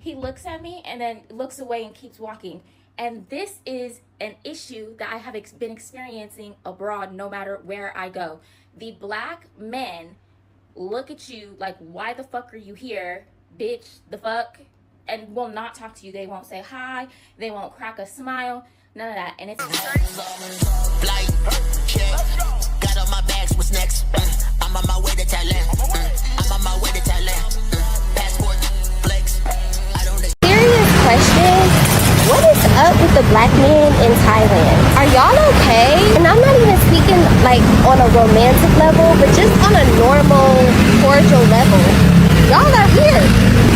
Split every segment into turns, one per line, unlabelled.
He looks at me and then looks away and keeps walking. And this is an issue that I have been experiencing abroad no matter where I go. The black men look at you like, why the fuck are you here, bitch, the fuck? And will not talk to you. They won't say hi. They won't crack a smile. None of that. And it's
Flight, got on my bags, what's next? I'm on my way to Thailand. I'm on my way to Thailand. Passport, flex. I don't.
Serious question. What is up with the black men in Thailand? Are y'all okay? And I'm not even speaking like on a romantic level, but just on a normal, cordial level. Y'all are weird.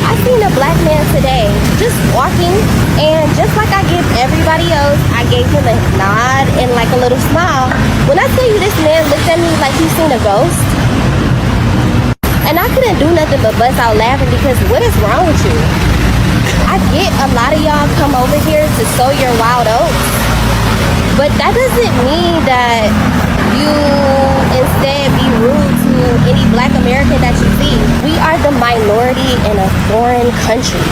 I seen a black man today just walking, and just like I give everybody else, I gave him a nod and like a little smile. When I tell you this man looked at me like he seen a ghost, and I couldn't do nothing but bust out laughing because what is wrong with you? I get a lot of y'all come over here to sow your wild oats, but that doesn't mean that you instead be rude to any black American that you see. We are the minority in a foreign country.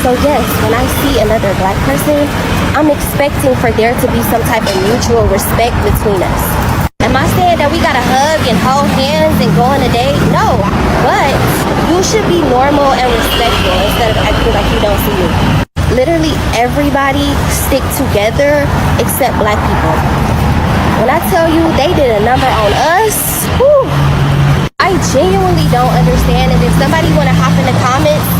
So yes, when I see another black person, I'm expecting for there to be some type of mutual respect between us. Am I saying that we gotta hug and hold hands and go on a date? No, but you should be normal and respectful instead of acting like you don't see you. Literally everybody stick together except black people. When I tell you they did a number on us, whew, I genuinely don't understand. And if somebody wanna hop in the comments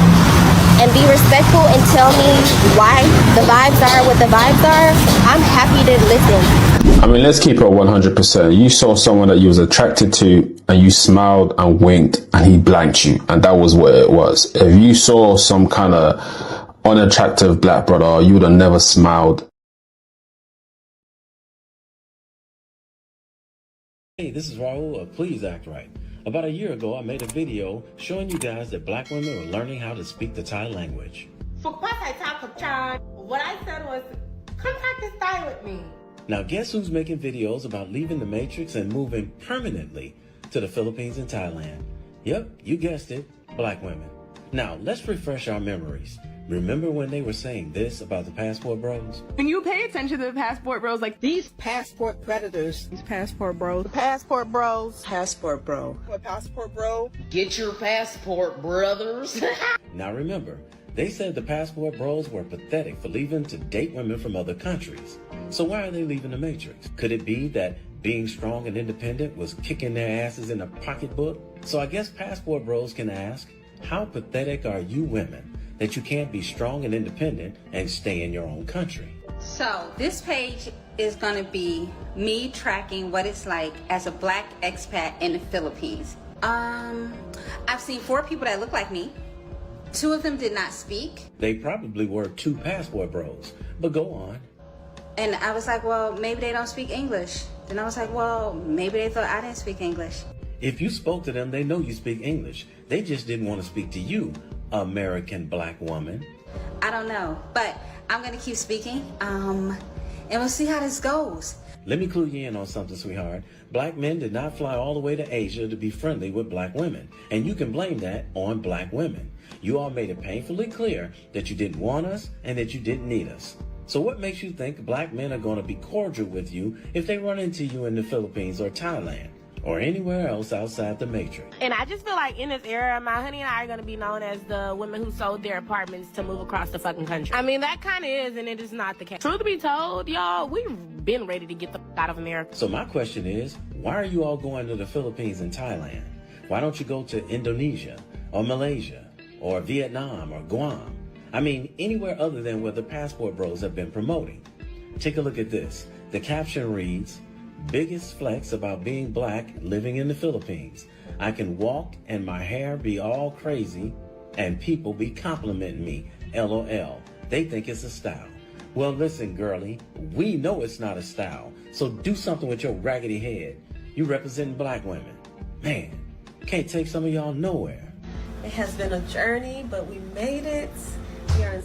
and be respectful and tell me why the vibes are what the vibes are, I'm happy to listen.
I mean, let's keep it 100%. You saw someone that you was attracted to and you smiled and winked and he blanked you, and that was what it was. If you saw some kind of unattractive black brother, you would have never smiled.
Hey, this is Raul of Please Act Right. About a year ago, I made a video showing you guys that black women are learning how to speak the Thai language.
What I said was, come practice Thai with me.
Now, guess who's making videos about leaving the Matrix and moving permanently to the Philippines and Thailand? Yep, you guessed it, black women. Now, let's refresh our memories. Remember when they were saying this about the passport bros?
When you pay attention to the passport bros, like
these passport predators,
these passport bros,
passport bros,
Passport bro.
what passport bro?
Get your passport, brothers.
Now remember, they said the passport bros were pathetic for leaving to date women from other countries. So why are they leaving the Matrix? Could it be that being strong and independent was kicking their asses in a pocketbook? So I guess passport bros can ask, how pathetic are you women that you can't be strong and independent and stay in your own country?
So this page is going to be me tracking what it's like as a black expat in the Philippines. I've seen 4 people that look like me. 2 of them did not speak.
They probably were 2 passport bros, but go on.
And I was like, well, maybe they don't speak English. Then I was like, well, maybe they thought I didn't speak English.
If you spoke to them, they know you speak English. They just didn't want to speak to you, American black woman.
I don't know, but I'm going to keep speaking. And we'll see how this goes.
Let me clue you in on something, sweetheart. Black men did not fly all the way to Asia to be friendly with black women. And you can blame that on black women. You all made it painfully clear that you didn't want us and that you didn't need us. So what makes you think black men are going to be cordial with you if they run into you in the Philippines or Thailand or anywhere else outside the Matrix?
And I just feel like in this era, my honey and I are going to be known as the women who sold their apartments to move across the fucking country. I mean, that kind of is, and it is not the case. Truth be told, y'all, we've been ready to get the fuck out of America.
So my question is, why are you all going to the Philippines and Thailand? Why don't you go to Indonesia or Malaysia or Vietnam or Guam? I mean, anywhere other than where the passport bros have been promoting. Take a look at this. The caption reads, biggest flex about being black living in the Philippines. I can walk and my hair be all crazy and people be complimenting me. LOL. They think it's a style. Well, listen, girlie, we know it's not a style. So do something with your raggedy head. You representing black women. Man, can't take some of y'all nowhere.
It has been a journey, but we made it. We are in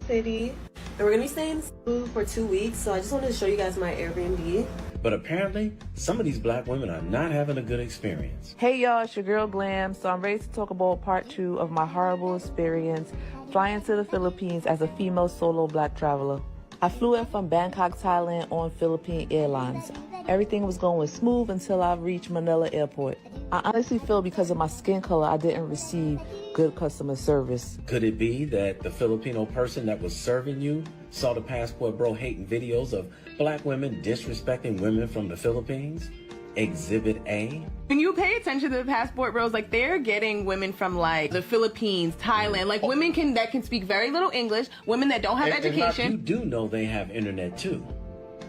City, and we're gonna be staying in Cebu for 2 weeks. So I just wanted to show you guys my Airbnb.
But apparently, some of these black women are not having a good experience.
Hey y'all, it's your girl Glam. So I'm ready to talk about part 2 of my horrible experience flying to the Philippines as a female solo black traveler. I flew in from Bangkok, Thailand on Philippine Airlines. Everything was going smooth until I reached Manila Airport. I honestly feel because of my skin color, I didn't receive good customer service.
Could it be that the Filipino person that was serving you saw the passport bro hating videos of black women disrespecting women from the Philippines? Exhibit A.
When you pay attention to the passport bros, like they're getting women from like the Philippines, Thailand, like women that can speak very little English, women that don't have education.
You do know they have internet too,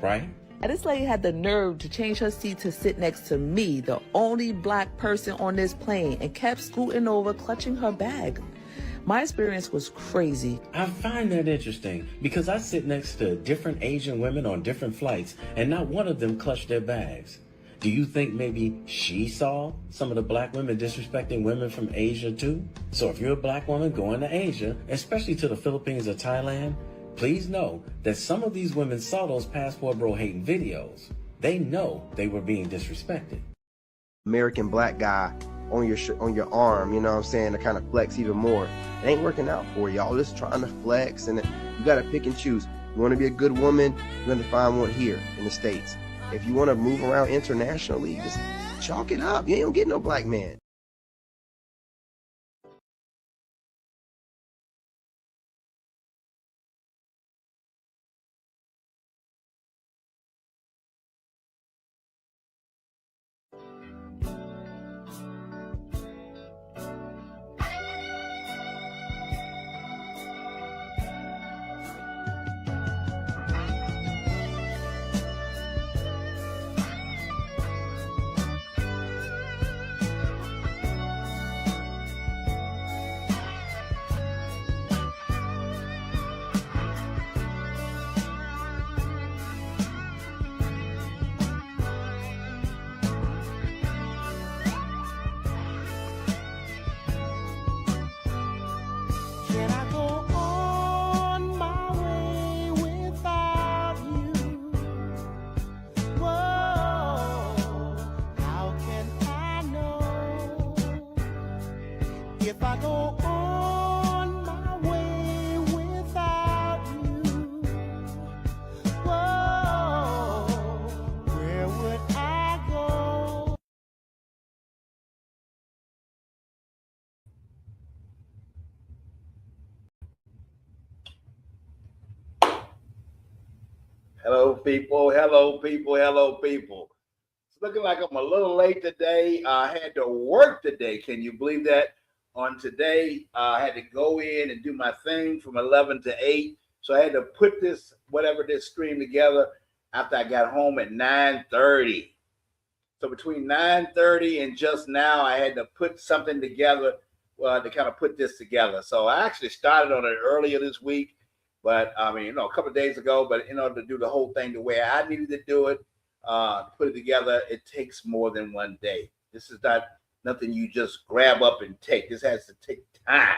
right?
And this lady had the nerve to change her seat to sit next to me, the only black person on this plane, and kept scooting over, clutching her bag. My experience was crazy.
I find that interesting because I sit next to different Asian women on different flights and not one of them clutched their bags. Do you think maybe she saw some of the black women disrespecting women from Asia too? So if you're a black woman going to Asia, especially to the Philippines or Thailand, please know that some of these women saw those passport bro hating videos. They know they were being disrespected.
American black guy on your arm, you know what I'm saying, to kind of flex even more. It ain't working out for y'all. Just trying to flex, and you got to pick and choose. You want to be a good woman, you're going to find one here in the States. If you want to move around internationally, just chalk it up. You ain't gonna get no black man.
If I go on my way without you, whoa, where would I go?
Hello, people. Hello, people. Hello, people. It's looking like I'm a little late today. I had to work today. Can you believe that? On today, I had to go in and do my thing from 11 to 8. So I had to put this stream together after I got home at 9:30. So between 9:30 and just now, I had to put something together to kind of put this together. So I actually started on it earlier this week, but I mean, a couple of days ago. But in order to do the whole thing the way I needed to do it, put it together, it takes more than one day. This is not nothing you just grab up and take. This has to take time.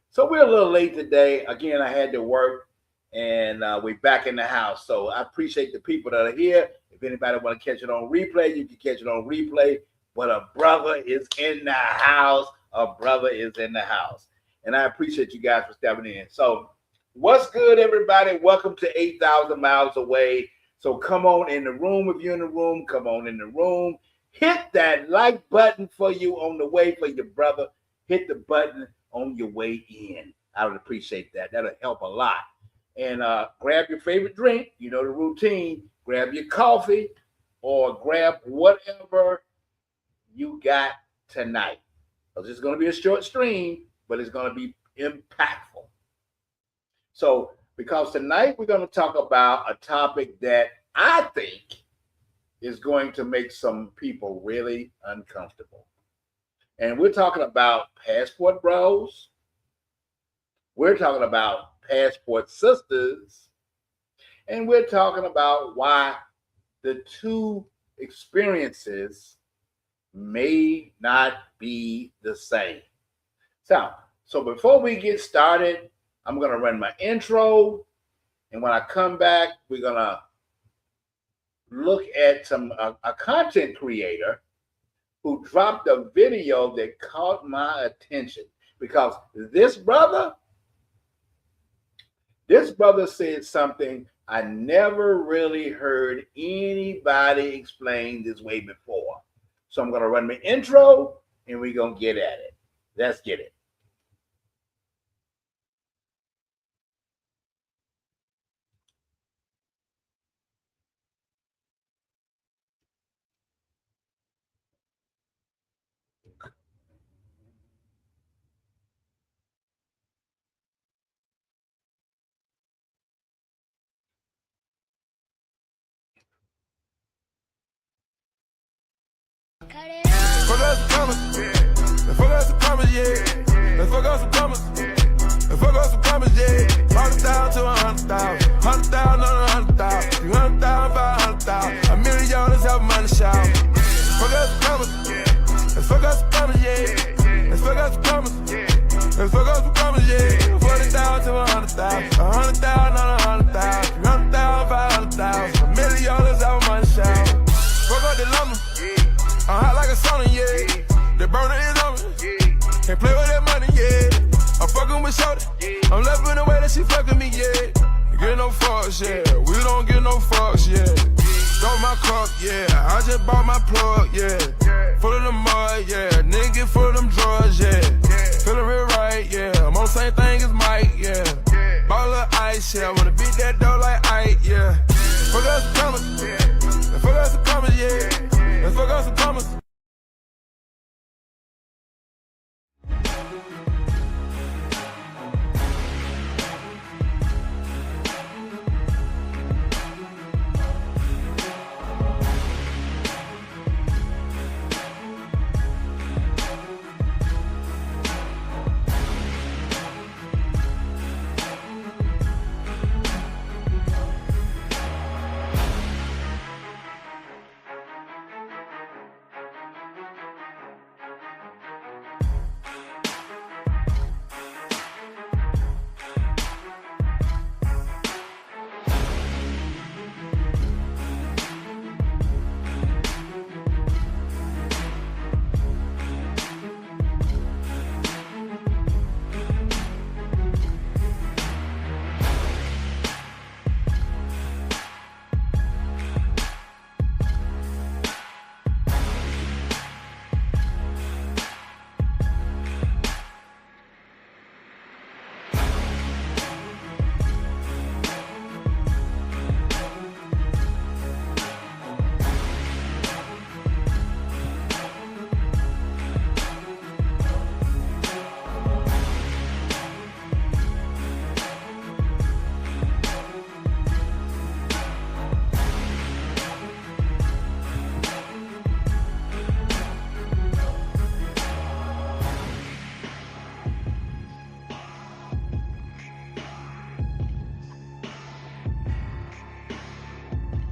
So we're a little late today. Again, I had to work, and we're back in the house. So I appreciate the people that are here. If anybody want to catch it on replay, you can catch it on replay. But a brother is in the house. A brother is in the house. And I appreciate you guys for stepping in. So what's good, everybody? Welcome to 8,000 Miles Away. So come on in the room. If you're in the room, come on in the room. Hit that like button for you on the way for your brother. Hit the button on your way in. I would appreciate that. That'll help a lot. And grab your favorite drink. You know the routine. Grab your coffee or grab whatever you got tonight. So this is going to be a short stream, but it's going to be impactful. So because tonight we're going to talk about a topic that I think is going to make some people really uncomfortable. And we're talking about passport bros. We're talking about passport sisters. And we're talking about why the two experiences may not be the same. So before we get started, I'm going to run my intro. And when I come back, we're going to look at a content creator who dropped a video that caught my attention because this brother said something I never really heard anybody explain this way before. So I'm going to run my intro and we're going to get at it. Let's get it.
Fuck us some commas, yeah. Fuck us some commas, yeah. Let's fuck us some commas. Let's fuck us some commas, yeah. 100,000 to 100,000. 100,000 on 100,000. 300,000, 500,000. $1 million is help money shout. Fuck us some commas, yeah. Let's fuck us some commas, yeah. Let's fuck us some commas. Let's fuck us some commas, yeah. 40,000 to 100,000. 100,000 on 100,000. 300,000, 500,000. $1 million is help money shout. Fuck up the lumber. I'm hot like a sauna, yeah. The burner is on me. Can't play with that money, yeah. I'm fucking with shorty. I'm loving the way that she fucking me, yeah. Get no fucks, yeah. We don't get no fucks, yeah. Throw my cup, yeah. I just bought my plug, yeah. Full of the mud, yeah. Nigga get full of them drugs, yeah. Feeling real right, yeah. I'm on the same thing as Mike, yeah. Bought a little ice, yeah. Wanna beat that dough like Ike, yeah. Fuck us some commas, yeah. Fuck us some commas, yeah. Let's fuck up some commas.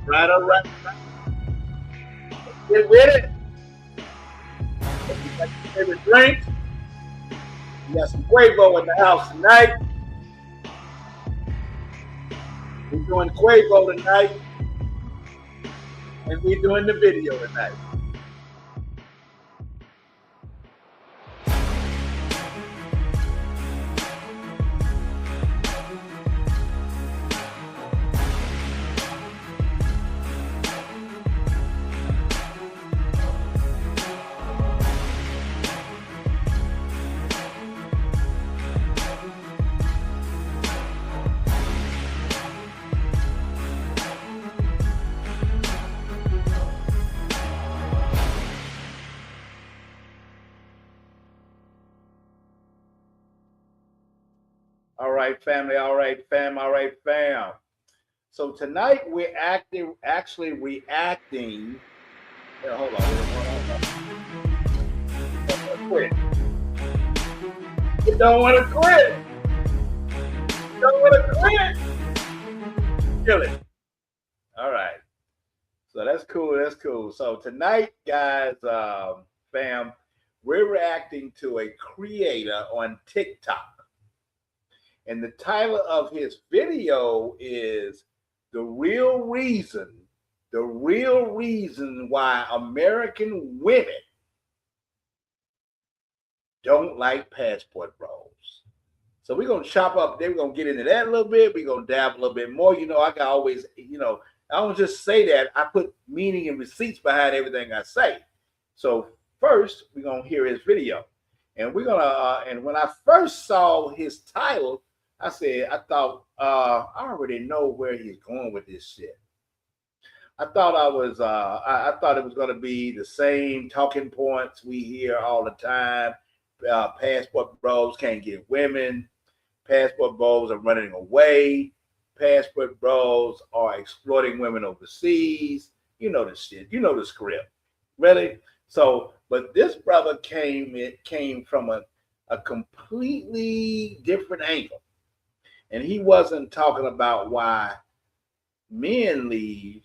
Right, all right. Get with it. You got your favorite drink. You got some Quavo in the house tonight. We're doing Quavo tonight. And we're doing the video tonight. All right, family. All right, fam. All right, fam. So tonight we're actually reacting. Hold on. Quit. You don't want to quit. You don't want to quit. Kill it. All right. So that's cool. That's cool. So tonight, guys, fam, we're reacting to a creator on TikTok. And the title of his video is The Real Reason the real reason why American women don't like passport bros. So we're going to chop up, then we're going to get into that a little bit. We're going to dab a little bit more. You know, I got always, you know, I don't just say that. I put meaning and receipts behind everything I say. So first, we're going to hear his video. And we're going to, and when I first saw his title, I said, I thought, I already know where he's going with this shit. I thought I thought it was going to be the same talking points we hear all the time. Passport bros can't get women. Passport bros are running away. Passport bros are exploiting women overseas. You know the shit. You know the script. Really? So, but this brother came from a completely different angle. And he wasn't talking about why men leave.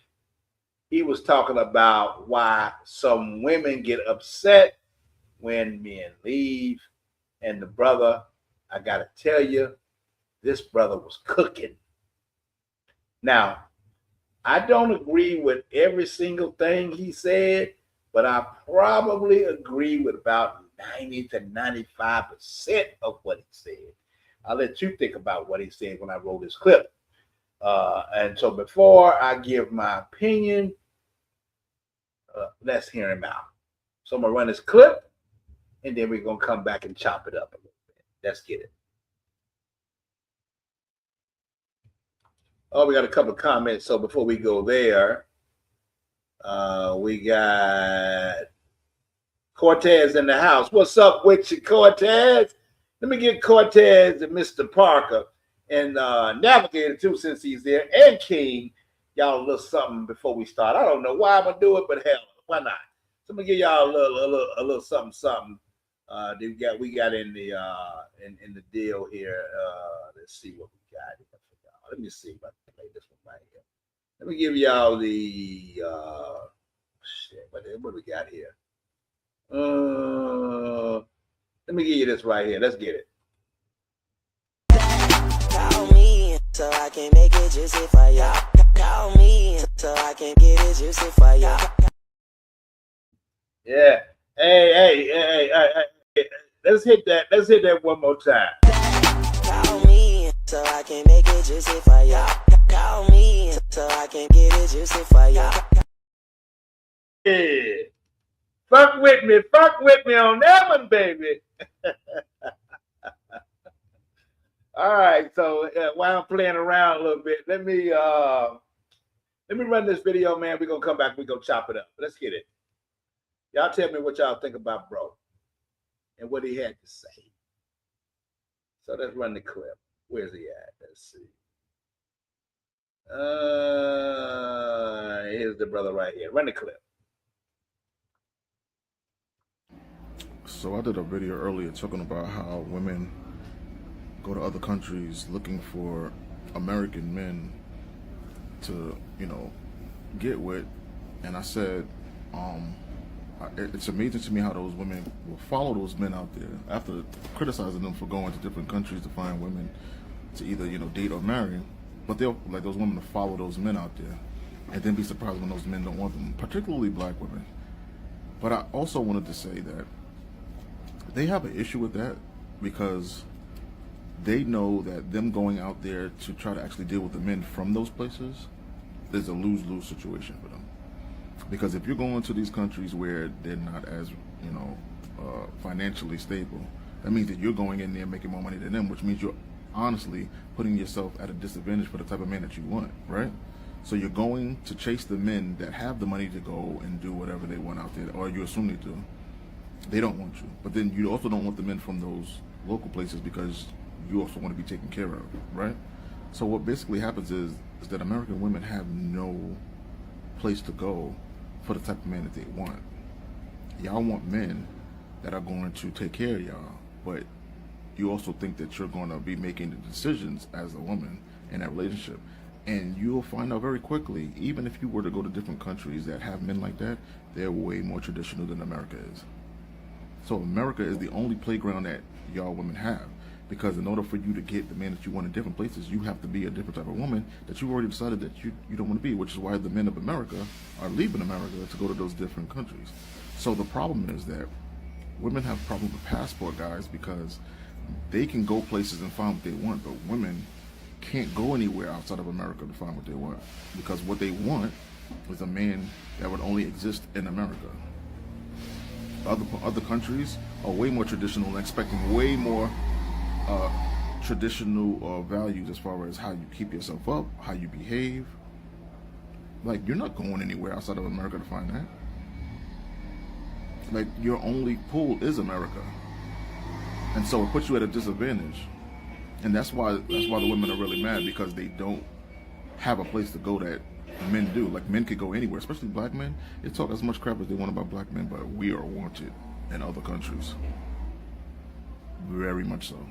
He was talking about why some women get upset when men leave. And the brother, I got to tell you, this brother was cooking. Now, I don't agree with every single thing he said, but I probably agree with about 90 to 95% of what he said. I'll let you think about what he said when I roll this clip. And so before I give my opinion, let's hear him out. So I'm going to run this clip, and then we're going to come back and chop it up a little bit. Let's get it. Oh, we got a couple of comments. So before we go there, we got Cortez in the house. What's up with you, Cortez? Let me get Cortez and Mr. Parker and Navigator too, since he's there, and King. Y'all a little something before we start. I don't know why I'm gonna do it, but hell, why not? So I'm gonna give y'all a little something. We got in the deal here. Let's see what we got here for y'all. Let me see if I can play this one right here. Let me give y'all the shit. What do we got here? Let me give you this right here. Let's get it.
Call me so I can make it juicy for ya. Call me so I can get it juicy for ya.
Yeah. Hey. Let's hit that. Let's hit that one more time.
Call me so I can make it juicy for ya. Call me so I can get it juicy for ya.
Yeah. Fuck with me on that one, baby. All right, so while I'm playing around a little bit, let me run this video, man. We're gonna come back, we're gonna chop it up. Let's get it. Y'all tell me what y'all think about bro and what he had to say. So let's run the clip. Where's he at? Let's see. Here's the brother right here. Run the clip.
So I did a video earlier talking about how women go to other countries looking for American men to, get with. And I said, it's amazing to me how those women will follow those men out there after criticizing them for going to different countries to find women to either, date or marry. But they'll, like those women, to follow those men out there and then be surprised when those men don't want them, particularly black women. But I also wanted to say that they have an issue with that because they know that them going out there to try to actually deal with the men from those places is a lose-lose situation for them. Because if you're going to these countries where they're not as, financially stable, that means that you're going in there making more money than them, which means you're honestly putting yourself at a disadvantage for the type of man that you want, right? So you're going to chase the men that have the money to go and do whatever they want out there, or you assume they do. They don't want you. But then you also don't want the men from those local places because you also want to be taken care of, right? So what basically happens is that American women have no place to go for the type of man that they want. Y'all want men that are going to take care of y'all, but you also think that you're going to be making the decisions as a woman in that relationship. And you'll find out very quickly, even if you were to go to different countries that have men like that, they're way more traditional than America is. So America is the only playground that y'all women have, Because in order for you to get the man that you want in different places, you have to be a different type of woman that you've already decided that you don't want to be, which is why the men of America are leaving America to go to those different countries. So the problem is that women have problems with passport guys because they can go places and find what they want, but women can't go anywhere outside of America to find what they want, because what they want is a man that would only exist in America. Other countries are way more traditional and expecting way more traditional values as far as how you keep yourself up, how you behave. Like, you're not going anywhere outside of America to find that. Like, your only pool is America, and so it puts you at a disadvantage. And that's why the women are really mad, because they don't have a place to go that men do. Like, men could go anywhere, especially black men. They talk as much crap as they want about black men, but we are wanted in other countries. Very much so.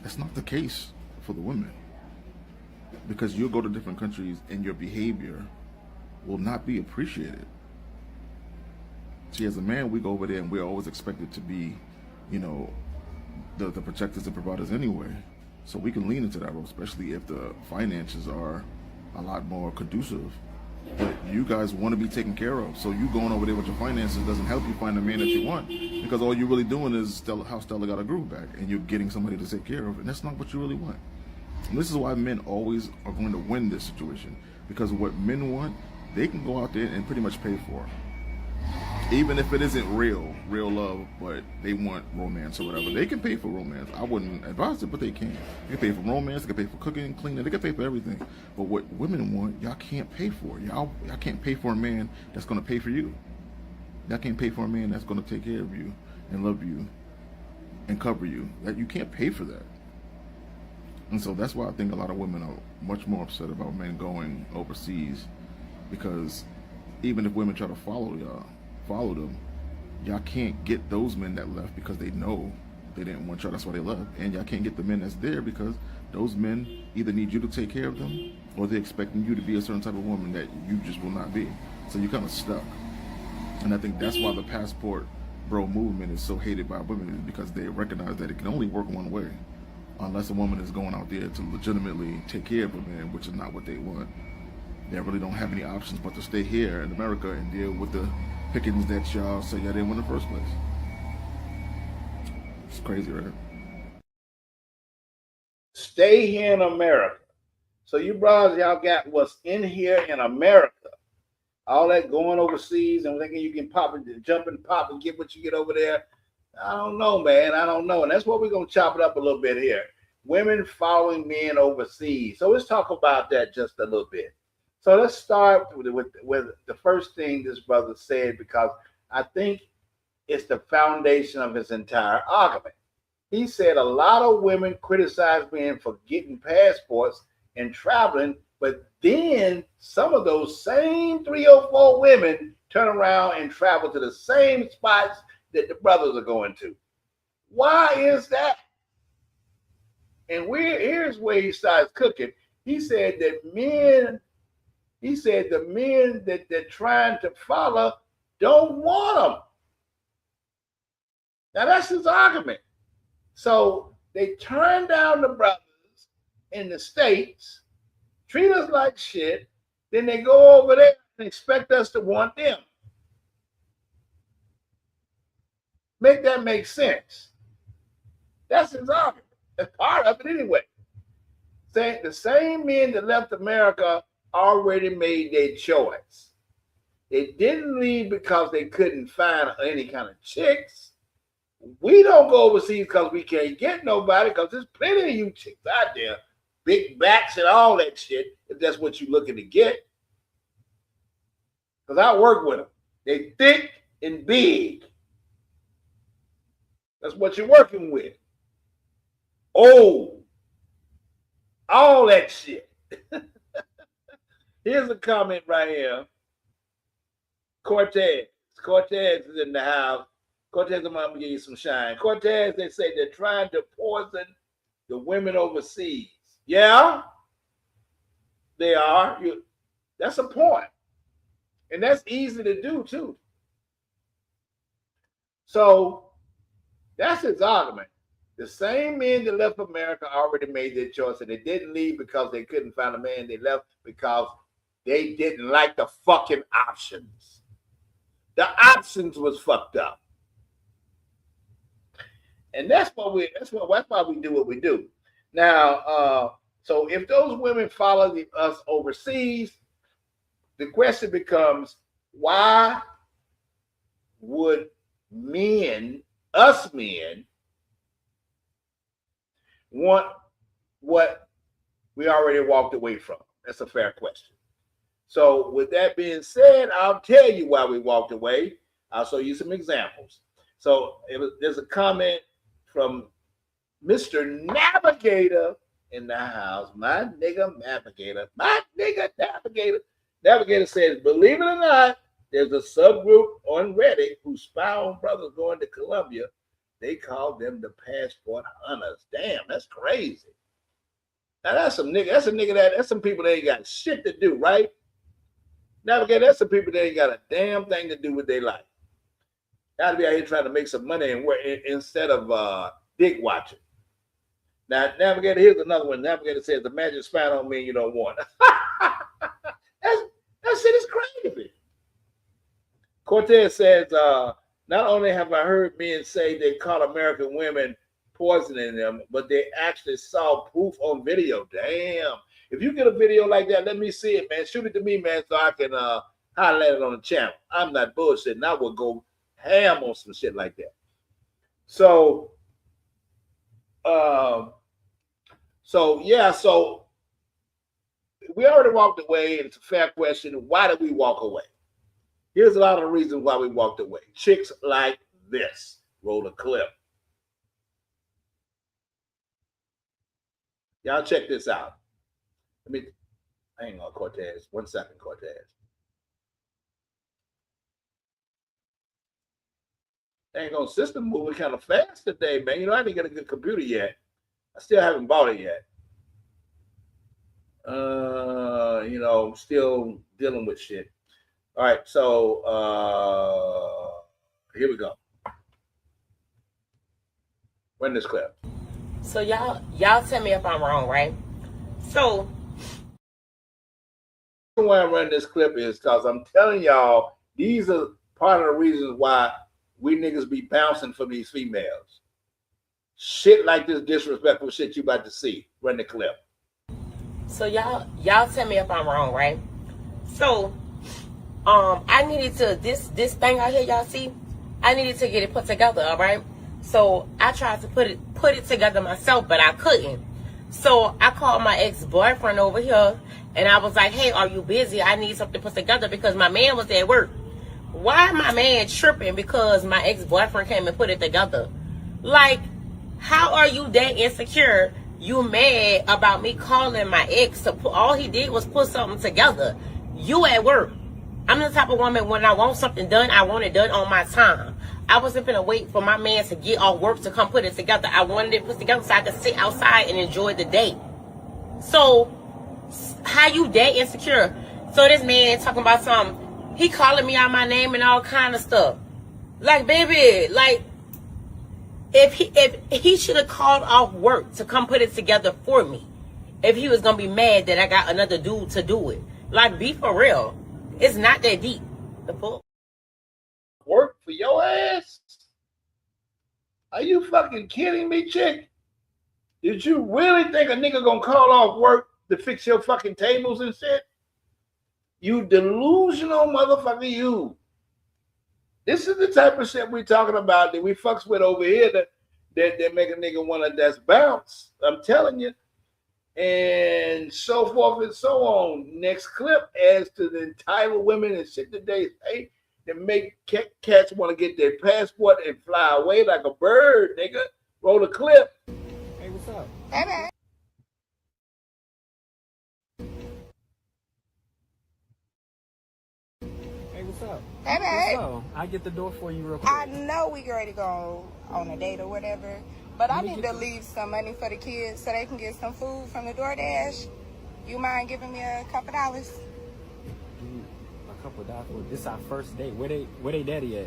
That's not the case for the women, because you'll go to different countries and your behavior will not be appreciated. See, as a man, we go over there and we're always expected to be, you know, the protectors and providers anyway. So we can lean into that role, especially if the finances are a lot more conducive. But you guys want to be taken care of, so you going over there with your finances doesn't help you find the man that you want, because all you're really doing is how Stella got a groove back, and you're getting somebody to take care of, and that's not what you really want. And this is why men always are going to win this situation, because what men want, they can go out there and pretty much pay for. Even if it isn't real love, but they want romance or whatever, they can pay for romance. I wouldn't advise it, but they can. They can pay for romance, they can pay for cooking, cleaning, they can pay for everything. But what women want, y'all can't pay for. Y'all can't pay for a man that's gonna pay for you. Y'all can't pay for a man that's gonna take care of you and love you and cover you. That you can't pay for that. And so that's why I think a lot of women are much more upset about men going overseas, because even if women try to follow them, y'all can't get those men that left because they know they didn't want y'all, that's why they left. And y'all can't get the men that's there because those men either need you to take care of them, or they're expecting you to be a certain type of woman that you just will not be. So you're kind of stuck. And I think that's why the passport bro movement is so hated by women, because they recognize that it can only work one way, unless a woman is going out there to legitimately take care of a man, which is not what they want. They really don't have any options but to stay here in America and deal with the pickings that y'all say y'all didn't win in the first place. It's crazy, right?
Stay here in America. So you brothers, y'all got what's in here in America. All that going overseas and thinking you can pop and jump and pop and get what you get over there. I don't know, man. I don't know. And that's what we're going to chop it up a little bit here. Women following men overseas. So let's talk about that just a little bit. So let's start with the first thing this brother said, because I think it's the foundation of his entire argument. He said a lot of women criticize men for getting passports and traveling, but then some of those same 3 or 4 women turn around and travel to the same spots that the brothers are going to. Why is that? And here's where he starts cooking. He said that the men that they're trying to follow don't want them. Now that's his argument. So they turn down the brothers in the States, treat us like shit, then they go over there and expect us to want them. Make that make sense. That's his argument. That's part of it anyway. Saying the same men that left America already made their choice. They didn't leave because they couldn't find any kind of chicks. We don't go overseas because we can't get nobody, because there's plenty of you chicks out there, big backs and all that shit, if that's what you're looking to get. Because I work with them. They thick and big. That's what you're working with. Oh, all that shit. Here's a comment right here. Cortez is in the house. Cortez, I'm going to give you some shine. Cortez, they say they're trying to poison the women overseas. Yeah, they are. That's a point. And that's easy to do, too. So that's his argument. The same men that left America already made their choice, and they didn't leave because they couldn't find a man. They left because they didn't like the fucking options. The options was fucked up. And that's why we do what we do. Now, so if those women follow us overseas, the question becomes, why would us men, want what we already walked away from? That's a fair question. So with that being said, I'll tell you why we walked away. I'll show you some examples. So there's a comment from Mr. Navigator in the house. My nigga Navigator. My nigga Navigator. Navigator says, believe it or not, there's a subgroup on Reddit who spy on brothers going to Colombia. They call them the passport hunters. Damn, that's crazy. Now that's some nigga. That's some people that ain't got shit to do, right? Navigator, that's some people that ain't got a damn thing to do with their life. Gotta be out here trying to make some money and work instead of dick watching. Now, Navigator, here's another one. Navigator says, imagine spying on me and you don't want it. That shit is crazy. Cortez says, not only have I heard men say they caught American women poisoning them, but they actually saw proof on video. Damn. If you get a video like that, let me see it, man. Shoot it to me, man, so I can highlight it on the channel. I'm not bullshitting. I will go ham on some shit like that. So we already walked away, and it's a fair question. Why did we walk away? Here's a lot of reasons why we walked away. Chicks like this. Roll a clip. Y'all check this out. Hang on, Cortez. 1 second, Cortez. Dang on, system moving kind of fast today, man. You know, I didn't get a good computer yet. I still haven't bought it yet. You know, still dealing with shit. All right, so here we go. Run this clip.
So y'all tell me if I'm wrong, right? So
why I'm running this clip is because I'm telling y'all, these are part of the reasons why we niggas be bouncing from these females. Shit like this disrespectful shit you about to see. Run the clip.
So y'all tell me if I'm wrong, right? So I needed to this thing out here, y'all see, I needed to get it put together, all right? So I tried to put it together myself, but I couldn't. So I called my ex-boyfriend over here and I was like, hey, are you busy? I need something put together because my man was at work. Why my man tripping because my ex-boyfriend came and put it together? Like, how are you that insecure? You mad about me calling my ex to put, all he did was put something together. You at work. I'm the type of woman, when I want something done, I want it done on my time. I wasn't gonna wait for my man to get off work to come put it together. I wanted it put together so I could sit outside and enjoy the day. So, how you that insecure? So this man talking about something, he calling me out my name and all kind of stuff. Like, baby, like, if he should have called off work to come put it together for me, if he was gonna be mad that I got another dude to do it. Like, be for real. It's not that deep. The fuck?
Work for your ass? Are you fucking kidding me, chick? Did you really think a nigga gonna call off work to fix your fucking tables and shit? You delusional motherfucker, you. This is the type of shit we talking about that we fucks with over here that make a nigga wanna that's bounce. I'm telling you. And so forth and so on. Next clip adds to the entitled women and shit that they say that make cats want to get their passport and fly away like a bird, nigga. Roll the clip.
Hey, what's up?
Hey, man.
Hey, what's up?
Hey, man.
So, I get the door for you real quick.
I know we ready to go on a date or whatever, but I need to leave some money for the kids so they can get some food from the DoorDash. You mind giving me a couple dollars?
A couple dollars. This our first date. Where they daddy at?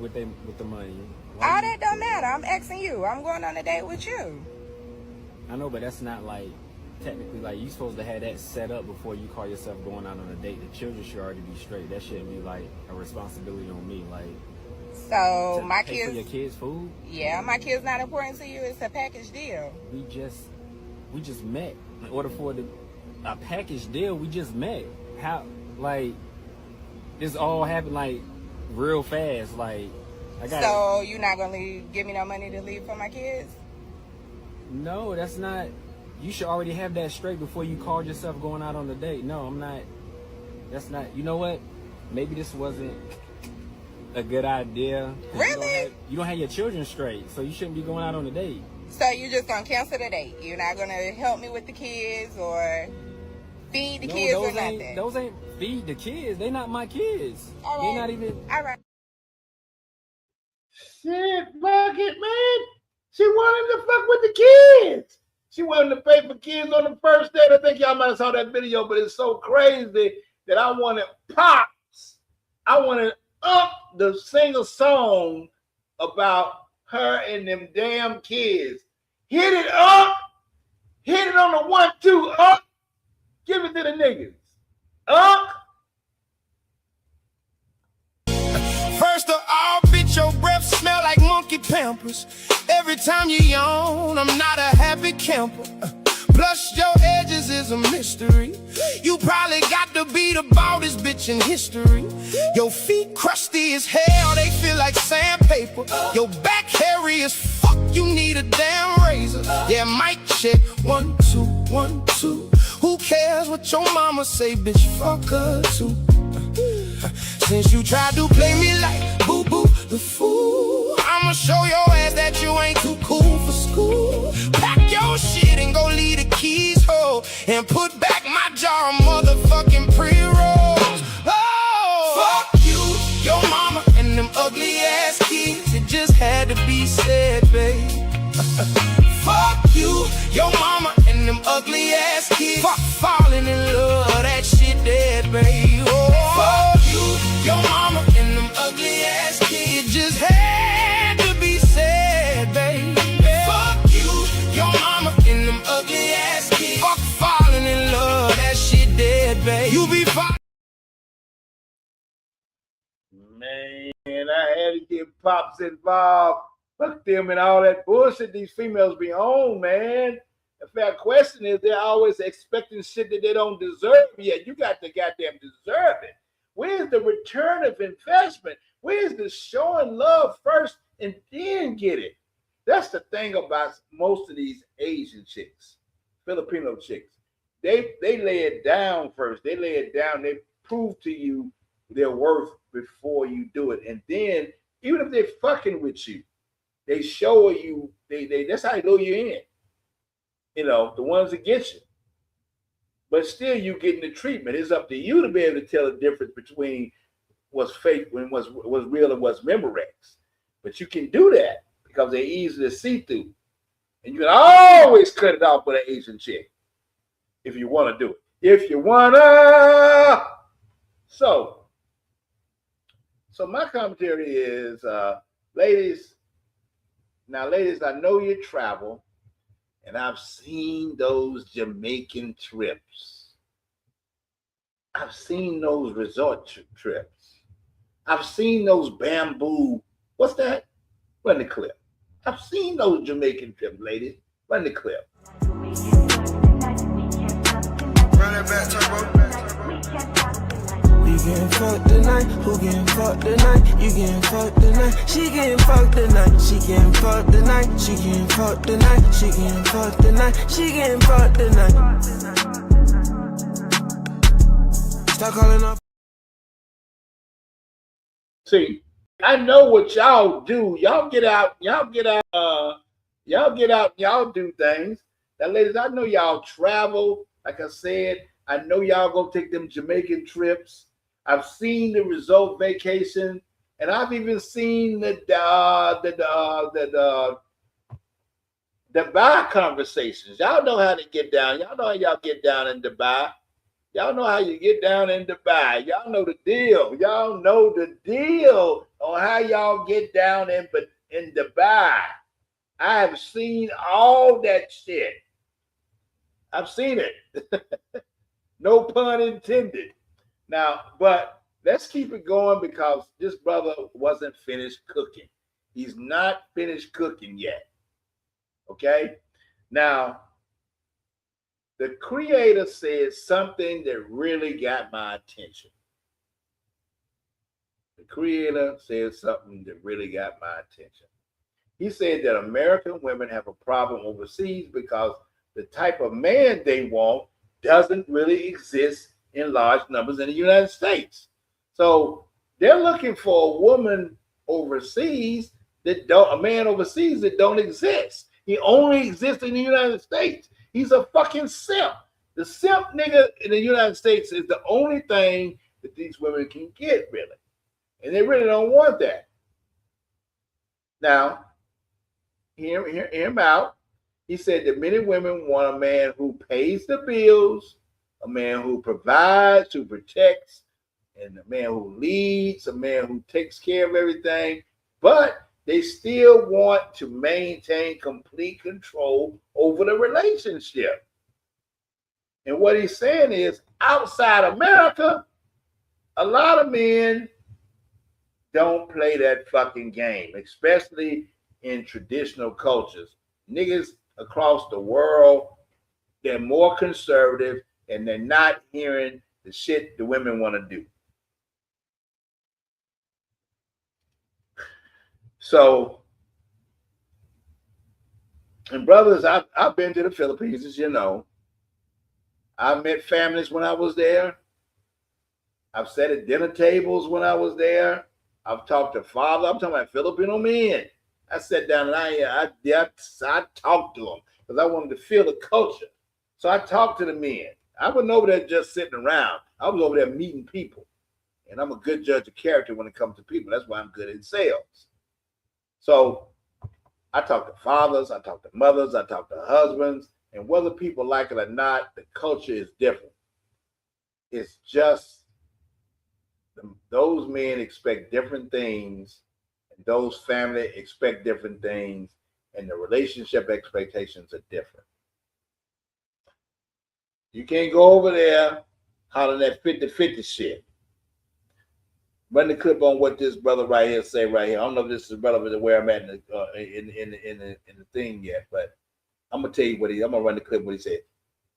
With the money.
All that don't matter. I'm asking you. I'm going on a date with you.
I know, but that's not like technically like you supposed to have that set up before you call yourself going out on a date. The children should already be straight. That shouldn't be like a responsibility on me. Like,
so my
pay
kids,
for your kids' food.
Yeah, my kids not important to you. It's a package deal.
We just met. In order for a package deal, we just met. How like this all happened like real fast. Like I got.
So you're not gonna give me no money to leave for my kids?
No, that's not. You should already have that straight before you called yourself going out on the date. No, I'm not. That's not. You know what? Maybe this wasn't a good idea.
Really?
You don't have your children straight, so you shouldn't be going out on a date.
So you're just gonna cancel the date? You're not gonna help me with the kids or feed the kids or nothing?
Those ain't feed the kids. They not my kids.
All right.
They're not even.
All right.
Shit, fuck it, man. She wanted to fuck with the kids. She wanted to pay for kids on the first date. I think y'all might have saw that video, but it's so crazy that I wanted Pops. I wanted to sing a song about her and them damn kids. Hit it up. Hit it on the 1, 2, up. Give it to the niggas. Up.
First of all, bitch, your breath smell like monkey pampers. Every time you yawn, I'm not a happy camper. Plus your edges is a mystery. You probably got to be the baldest bitch in history. Your feet crusty as hell, they feel like sandpaper. Your back hairy as fuck, you need a damn razor. Yeah, mic check, 1, 2, 1, 2. Who cares what your mama say, bitch, fuck her too. Since you tried to play me like boo-boo the fool, I'ma show your ass that you ain't too cool for school. Pack your shit and go leave the keys, ho, and put back my jar of motherfucking pre-rolls. Oh, fuck you, your mama, and them ugly ass kids. It just had to be said, babe. Fuck you, your mama, and them ugly ass kids. Fuck falling in love, that shit dead, babe. Oh, fuck you, your mama, and them ugly ass kids. It just had to be said, babe. Fuck you, your mama, and them ugly ass kids. Fuck falling in love, that shit dead, babe. You be fine.
Man, I had to get Pops involved. Fuck them and all that bullshit these females be on, man. The fair question is they're always expecting shit that they don't deserve yet. You got to goddamn deserve it. Where's the return of investment? Where's the showing love first and then get it? That's the thing about most of these Asian chicks, Filipino chicks. They lay it down first. They lay it down. They prove to you their worth before you do it. And then, even if they're fucking with you, they show you, that's how they lure you in. You know, the ones that get you. But still, you getting the treatment. It's up to you to be able to tell the difference between what's fake and what's real and what's Memorex. But you can do that because they're easy to see through. And you can always cut it off with an Asian chick if you want to do it. If you wanna. So my commentary is, ladies, I know you travel, and I've seen those Jamaican trips. I've seen those resort trips. I've seen those bamboo. What's that? Run the clip. I've seen those Jamaican trips, ladies. Run the clip.
Run it back, turbo. We getting fucked tonight, who getting fucked tonight? You getting fucked tonight, she getting fucked tonight. She getting fucked tonight, she getting fucked tonight. She getting fucked tonight, she getting fucked tonight. Stop calling up.
See, I know what y'all do. Y'all get out, y'all do things. Now, ladies, I know y'all travel. Like I said, I know y'all gonna take them Jamaican trips. I've seen the resort vacation, and I've even seen the Dubai conversations. Y'all know how to get down. Y'all know how y'all get down in Dubai. Y'all know how you get down in Dubai. Y'all know the deal. Y'all know the deal on how y'all get down in in Dubai. I have seen all that shit. I've seen it. No pun intended. Now, but let's keep it going because this brother wasn't finished cooking. He's not finished cooking yet. Okay? Now, the creator said something that really got my attention. The creator said something that really got my attention. He said that American women have a problem overseas because the type of man they want doesn't really exist in large numbers in the United States. So they're looking for a woman overseas a man overseas that don't exist. He only exists in the United States. He's a fucking simp. The simp nigga in the United States is the only thing that these women can get, really. And they really don't want that. Now, hear him out. He said that many women want a man who pays the bills, a man who provides, who protects, and a man who leads, a man who takes care of everything, but they still want to maintain complete control over the relationship. And what he's saying is, outside America, a lot of men don't play that fucking game, especially in traditional cultures. Niggas across the world, they're more conservative and they're not hearing the shit the women want to do. So, and brothers, I've been to the Philippines, as you know. I met families when I was there. I've sat at dinner tables when I was there. I've talked to father. I'm talking about Filipino men. I sat down and I talked to them because I wanted to feel the culture. So I talked to the men. I wasn't over there just sitting around. I was over there meeting people. And I'm a good judge of character when it comes to people. That's why I'm good at sales. So I talk to fathers, I talk to mothers, I talk to husbands, and whether people like it or not, the culture is different. It's just those men expect different things, and those families expect different things, and the relationship expectations are different. You can't go over there hollering that 50-50 shit. Run the clip on what this brother right here say right here. I don't know if this is relevant to where I'm at in the thing yet, but I'm gonna tell you what I'm gonna run the clip what he said.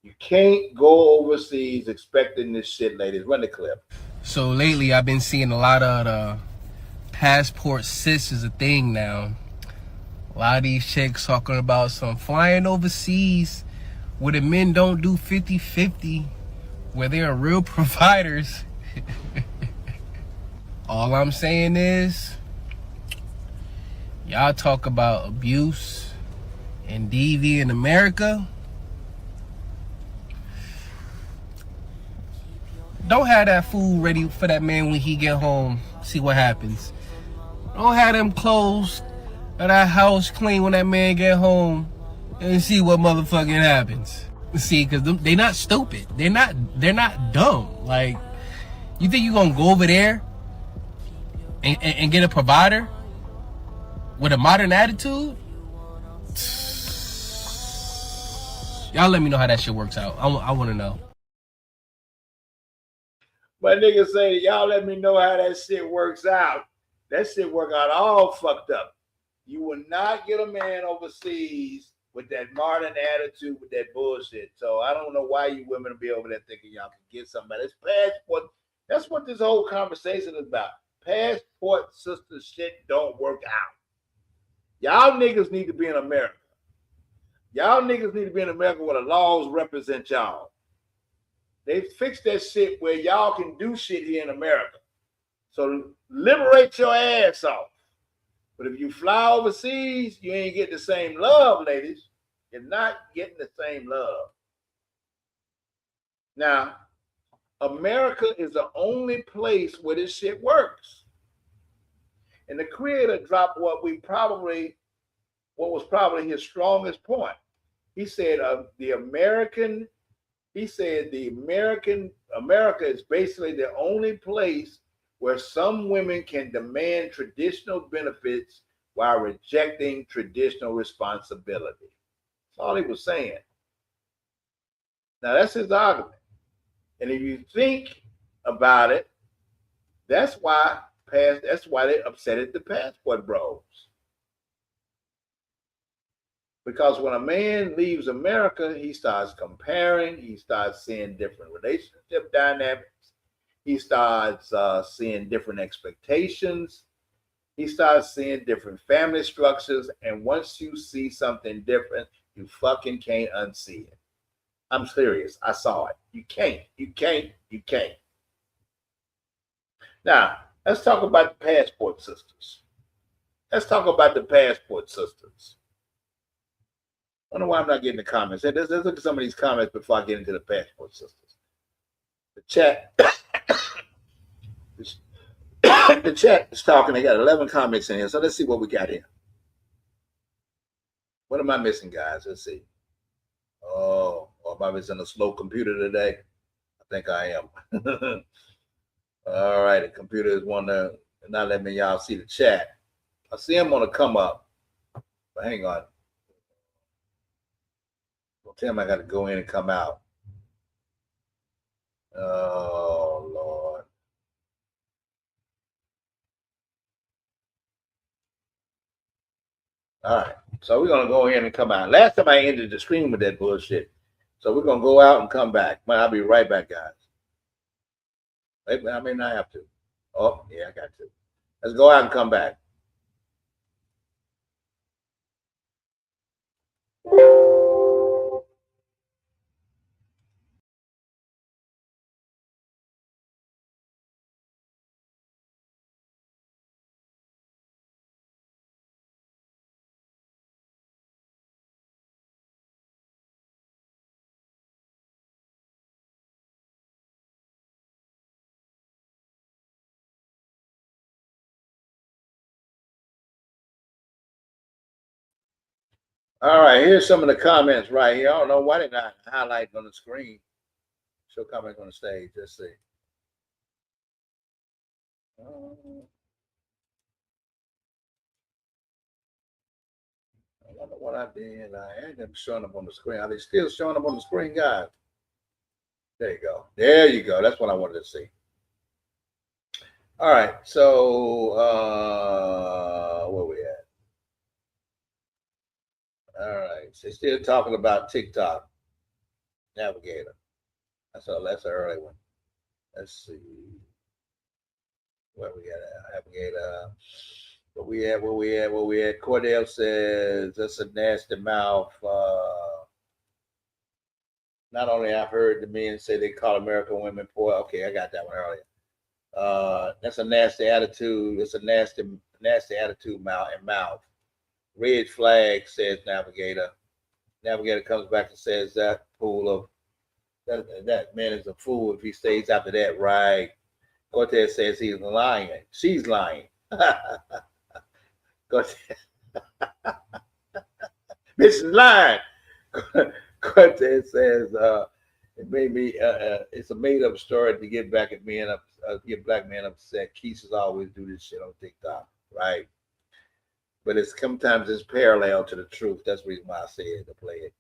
You can't go overseas expecting this shit, ladies. Run the clip.
So lately, I've been seeing a lot of the passport sis is a thing now. A lot of these chicks talking about some flying overseas where the men don't do 50-50, where they're real providers. All I'm saying is, y'all talk about abuse and DV in America. Don't have that food ready for that man when he get home. See what happens. Don't have them clothes or that house clean when that man get home and see what motherfucking happens. See, because they not stupid. They're not dumb. Like, you think you gonna go over there and get a provider with a modern attitude? Y'all let me know how that shit works out. I want to know.
My nigga say, y'all let me know how that shit works out. That shit work out all fucked up. You will not get a man overseas with that modern attitude, with that bullshit. So I don't know why you women will be over there thinking y'all can get somebody. It's passport. That's what this whole conversation is about. Passport sister shit don't work out. Y'all niggas need to be in America. Y'all niggas need to be in America where the laws represent y'all. They fixed that shit where y'all can do shit here in America. So liberate your ass off. But if you fly overseas, you ain't getting the same love, ladies. You're not getting the same love. Now, America is the only place where this shit works. And the creator dropped what was probably his strongest point. He said America is basically the only place where some women can demand traditional benefits while rejecting traditional responsibility. That's all he was saying. Now that's his argument. And if you think about it, that's why they upset at the passport bros. Because when a man leaves America, he starts comparing, he starts seeing different relationship dynamics, he starts seeing different expectations, he starts seeing different family structures, and once you see something different, you fucking can't unsee it. I'm serious. I saw it. You can't. Now, let's talk about the passport sisters. I don't know why I'm not getting the comments. Let's look at some of these comments before I get into the passport sisters. The chat, the chat is talking. They got 11 comments in here. So let's see what we got here. What am I missing, guys? Let's see. Oh, am I missing a slow computer today? I think I am. All right, the computer is wanting to not let me y'all see the chat. I see him want to come up, but hang on. Don't tell him I got to go in and come out. Oh, Lord. All right, so we're going to go in and come out. Last time I ended the screen with that bullshit. So we're going to go out and come back. But I'll be right back, guys. I may not have to. Oh, yeah, I got to. Let's go out and come back. All right, here's some of the comments right here. I don't know why they're not highlighting on the screen. Show comments on the stage. Let's see. I don't know what I did. I had them showing up on the screen. Are they still showing up on the screen, guys? There you go. There you go. That's what I wanted to see. All right. So where we at? All right. So still talking about TikTok Navigator. That's an early one. Let's see. Where we at? Navigator. Where we at? Cordell says that's a nasty mouth. Not only I've heard the men say they call American women poor. Okay, I got that one earlier. That's a nasty attitude. It's a nasty attitude mouth. Red flag, says Navigator. Navigator comes back and says that man is a fool if he stays after that, right? Cortez says he's lying. She's lying. Cortez. Bitch is lying. Cortez says it made me it's a made up story to get back at men get black men upset. Keisha's always do this shit on TikTok, right? But sometimes it's parallel to the truth. That's the reason why I say it to play it.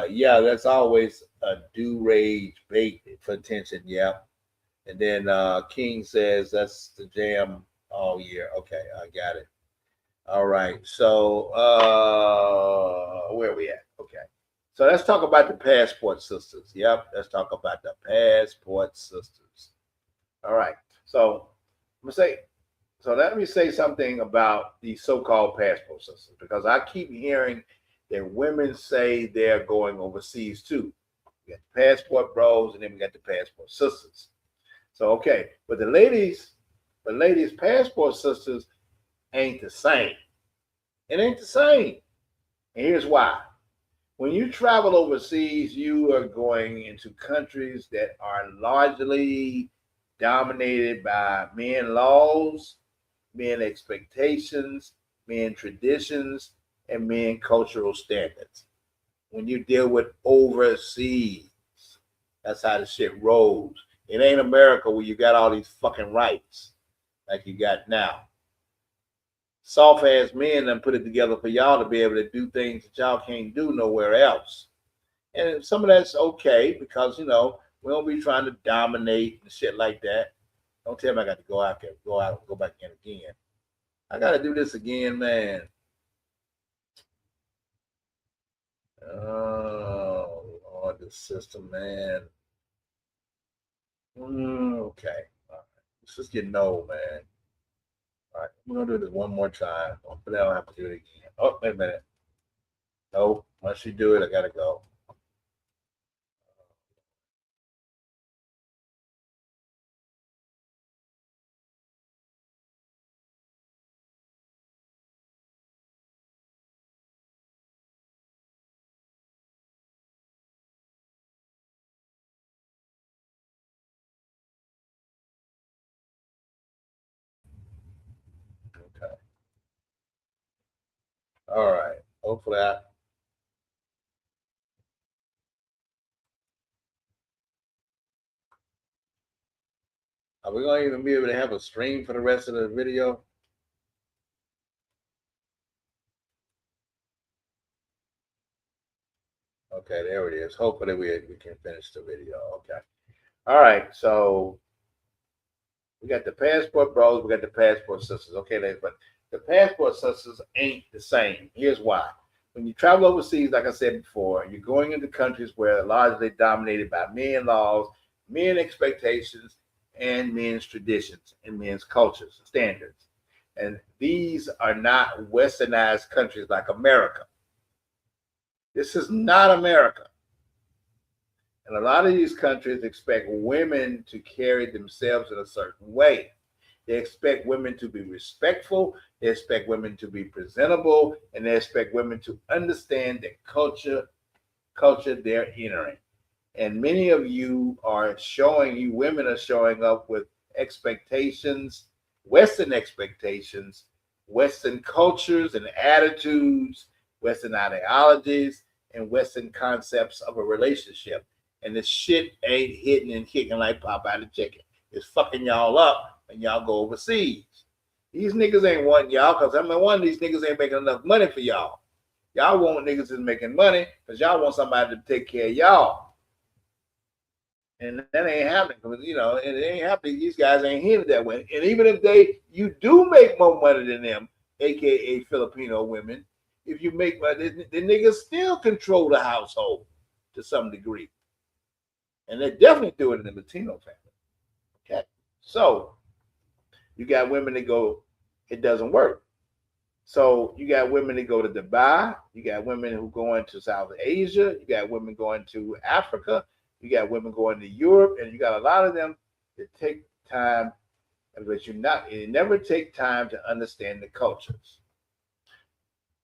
Yeah, that's always a do rage bait for attention. Yeah. And then King says that's the jam all year. Okay, I got it. All right. So where are we at? Okay. So let's talk about the passport sisters. Yep. Let's talk about the passport sisters. All right. So let me say something about the so-called passport sisters, because I keep hearing that women say they're going overseas too. We got the passport bros, and then we got the passport sisters. So okay, but the ladies passport sisters ain't the same. It ain't the same. And here's why. When you travel overseas, you are going into countries that are largely dominated by men laws, men expectations, men traditions, and men cultural standards. When you deal with overseas, that's how the shit rolls. It ain't America where you got all these fucking rights like you got now. soft ass men and put it together for y'all to be able to do things that y'all can't do nowhere else. And some of that's okay because we don't be trying to dominate and shit like that. Don't tell me I got to go out there, go back in again. I got to do this again, man. Oh Lord, the system, man. Okay, all right. It's just getting old, man. All right, we're gonna do this one more time. Hopefully, I don't have to do it again. Oh, wait a minute. No, once you do it, I gotta go. Okay. All right. Hopefully, are we gonna even be able to have a stream for the rest of the video? Okay, there it is. Hopefully, we can finish the video. Okay. All right. So we got the passport bros, we got the passport sisters. Okay, but the passport sisters ain't the same. Here's why. When you travel overseas, like I said before, you're going into countries where they're largely dominated by men laws, men expectations, and men's traditions and men's cultures and standards. And these are not westernized countries like America. This is not America. And a lot of these countries expect women to carry themselves in a certain way. They expect women to be respectful, they expect women to be presentable, and they expect women to understand the culture they're entering. And many of you women are showing up with expectations, Western expectations, Western cultures and attitudes, Western ideologies, and Western concepts of a relationship. And this shit ain't hitting and kicking like Popeye the chicken. It's fucking y'all up when y'all go overseas. These niggas ain't wanting y'all because one of these niggas ain't making enough money for y'all. Y'all want niggas that's making money because y'all want somebody to take care of y'all. And that ain't happening because it ain't happening. These guys ain't headed that way. And even if you do make more money than them, aka Filipino women, if you make money, the niggas still control the household to some degree. And they definitely do it in the Latino family. Okay. So you got women that go, it doesn't work. So you got women that go to Dubai, you got women who go into South Asia, you got women going to Africa, you got women going to Europe, and you got a lot of them that take time, but you never take time to understand the cultures.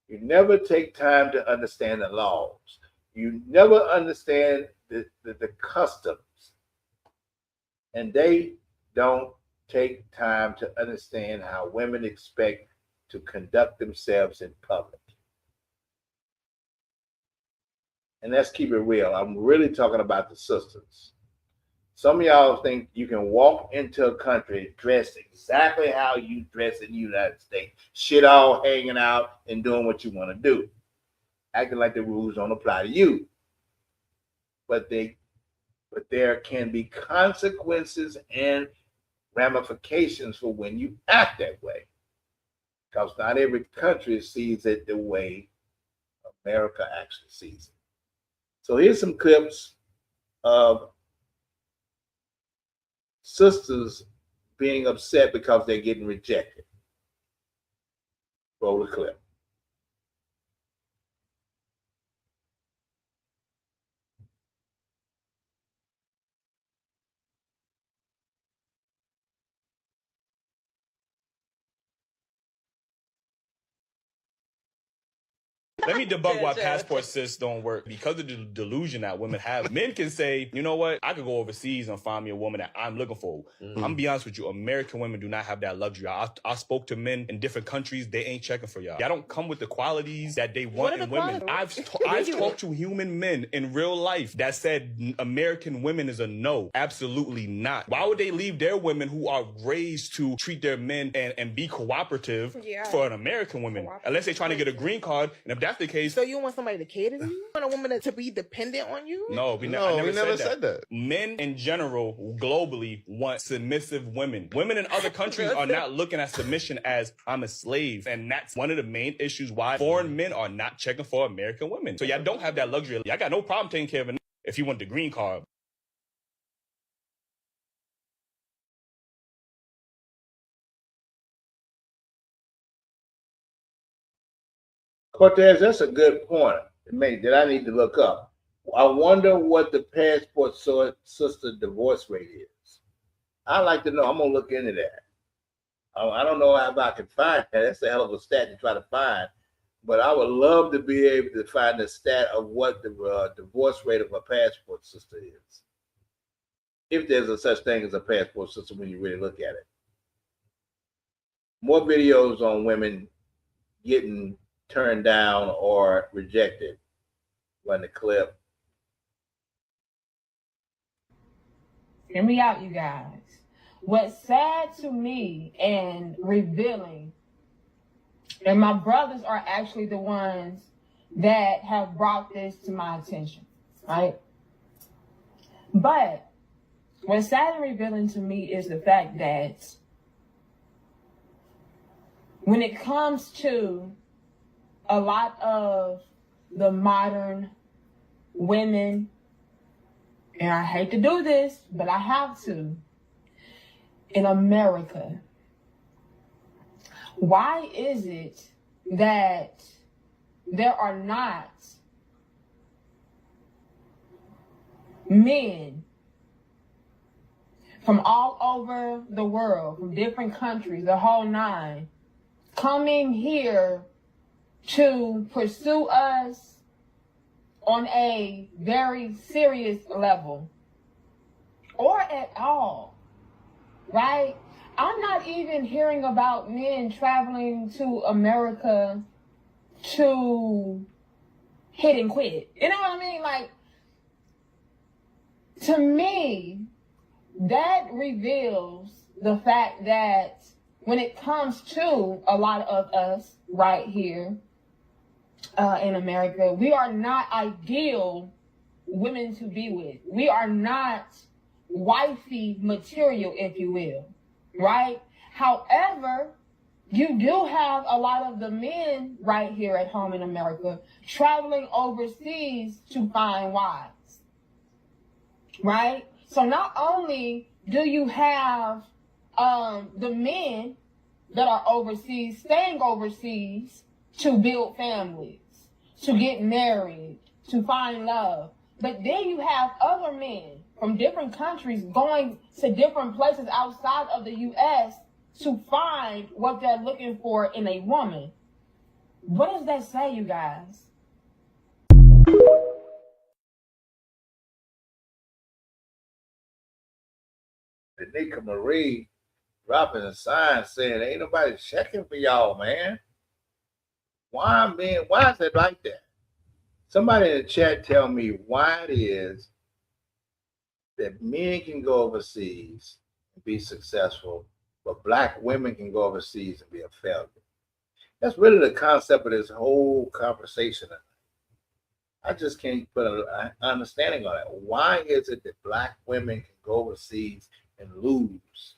You never take time to understand the laws. You never understand the customs. And they don't take time to understand how women expect to conduct themselves in public. And let's keep it real. I'm really talking about the sisters. Some of y'all think you can walk into a country dressed exactly how you dress in the United States. Shit all hanging out and doing what you want to do. Acting like the rules don't apply to you. But there can be consequences and ramifications for when you act that way. Because not every country sees it the way America actually sees it. So here's some clips of sisters being upset because they're getting rejected. Roll the clip.
Let me debunk why passport systems don't work. Because of the delusion that women have. Men can say, you know what? I could go overseas and find me a woman that I'm looking for. I'm gonna be honest with you. American women do not have that luxury. I spoke to men in different countries. They ain't checking for y'all. Y'all don't come with the qualities that they want in women. I've talked to human men in real life that said American women is a no. Absolutely not. Why would they leave their women who are raised to treat their men and be cooperative for an American woman? Unless they're trying to get a green card. And if that's the case,
So you want somebody to cater to you? You want a woman to be dependent on you?
no, I never said that. Men in general, globally, want submissive women. Women in other countries are not looking at submission as I'm a slave. And that's one of the main issues why foreign men are not checking for American women. So y'all don't have that luxury. Y'all got no problem taking care of a if you want the green card.
Cortez, that's a good point that I need to look up. I wonder what the passport sister divorce rate is. I'd like to know. I'm gonna look into that. I don't know how I can find that. That's a hell of a stat to try to find. But I would love to be able to find the stat of what the divorce rate of a passport sister is. If there's a such thing as a passport sister when you really look at it. More videos on women getting turned down or rejected. Run the clip.
Hear me out, you guys. What's sad to me and revealing, and my brothers are actually the ones that have brought this to my attention, right? But what's sad and revealing to me is the fact that when it comes to a lot of the modern women, and I hate to do this, but I have to, in America, why is it that there are not men from all over the world, from different countries, the whole nine, coming here to pursue us on a very serious level or at all, right? I'm not even hearing about men traveling to America to hit and quit. You know what I mean? Like, to me, that reveals the fact that when it comes to a lot of us right here in America, we are not ideal women to be with. We are not wifey material, if you will, right? However, you do have a lot of the men right here at home in America traveling overseas to find wives, right? So not only do you have the men that are overseas staying overseas to build families, to get married, to find love, but then you have other men from different countries going to different places outside of the U.S. to find what they're looking for in a woman. What does that say, you guys?
Danica Marie dropping a sign saying, ain't nobody checking for y'all, man. Why, man? Why is it like that? Somebody in the chat tell me why it is that men can go overseas and be successful, but black women can go overseas and be a failure. That's really the concept of this whole conversation. I just can't put an understanding on it. Why is it that black women can go overseas and lose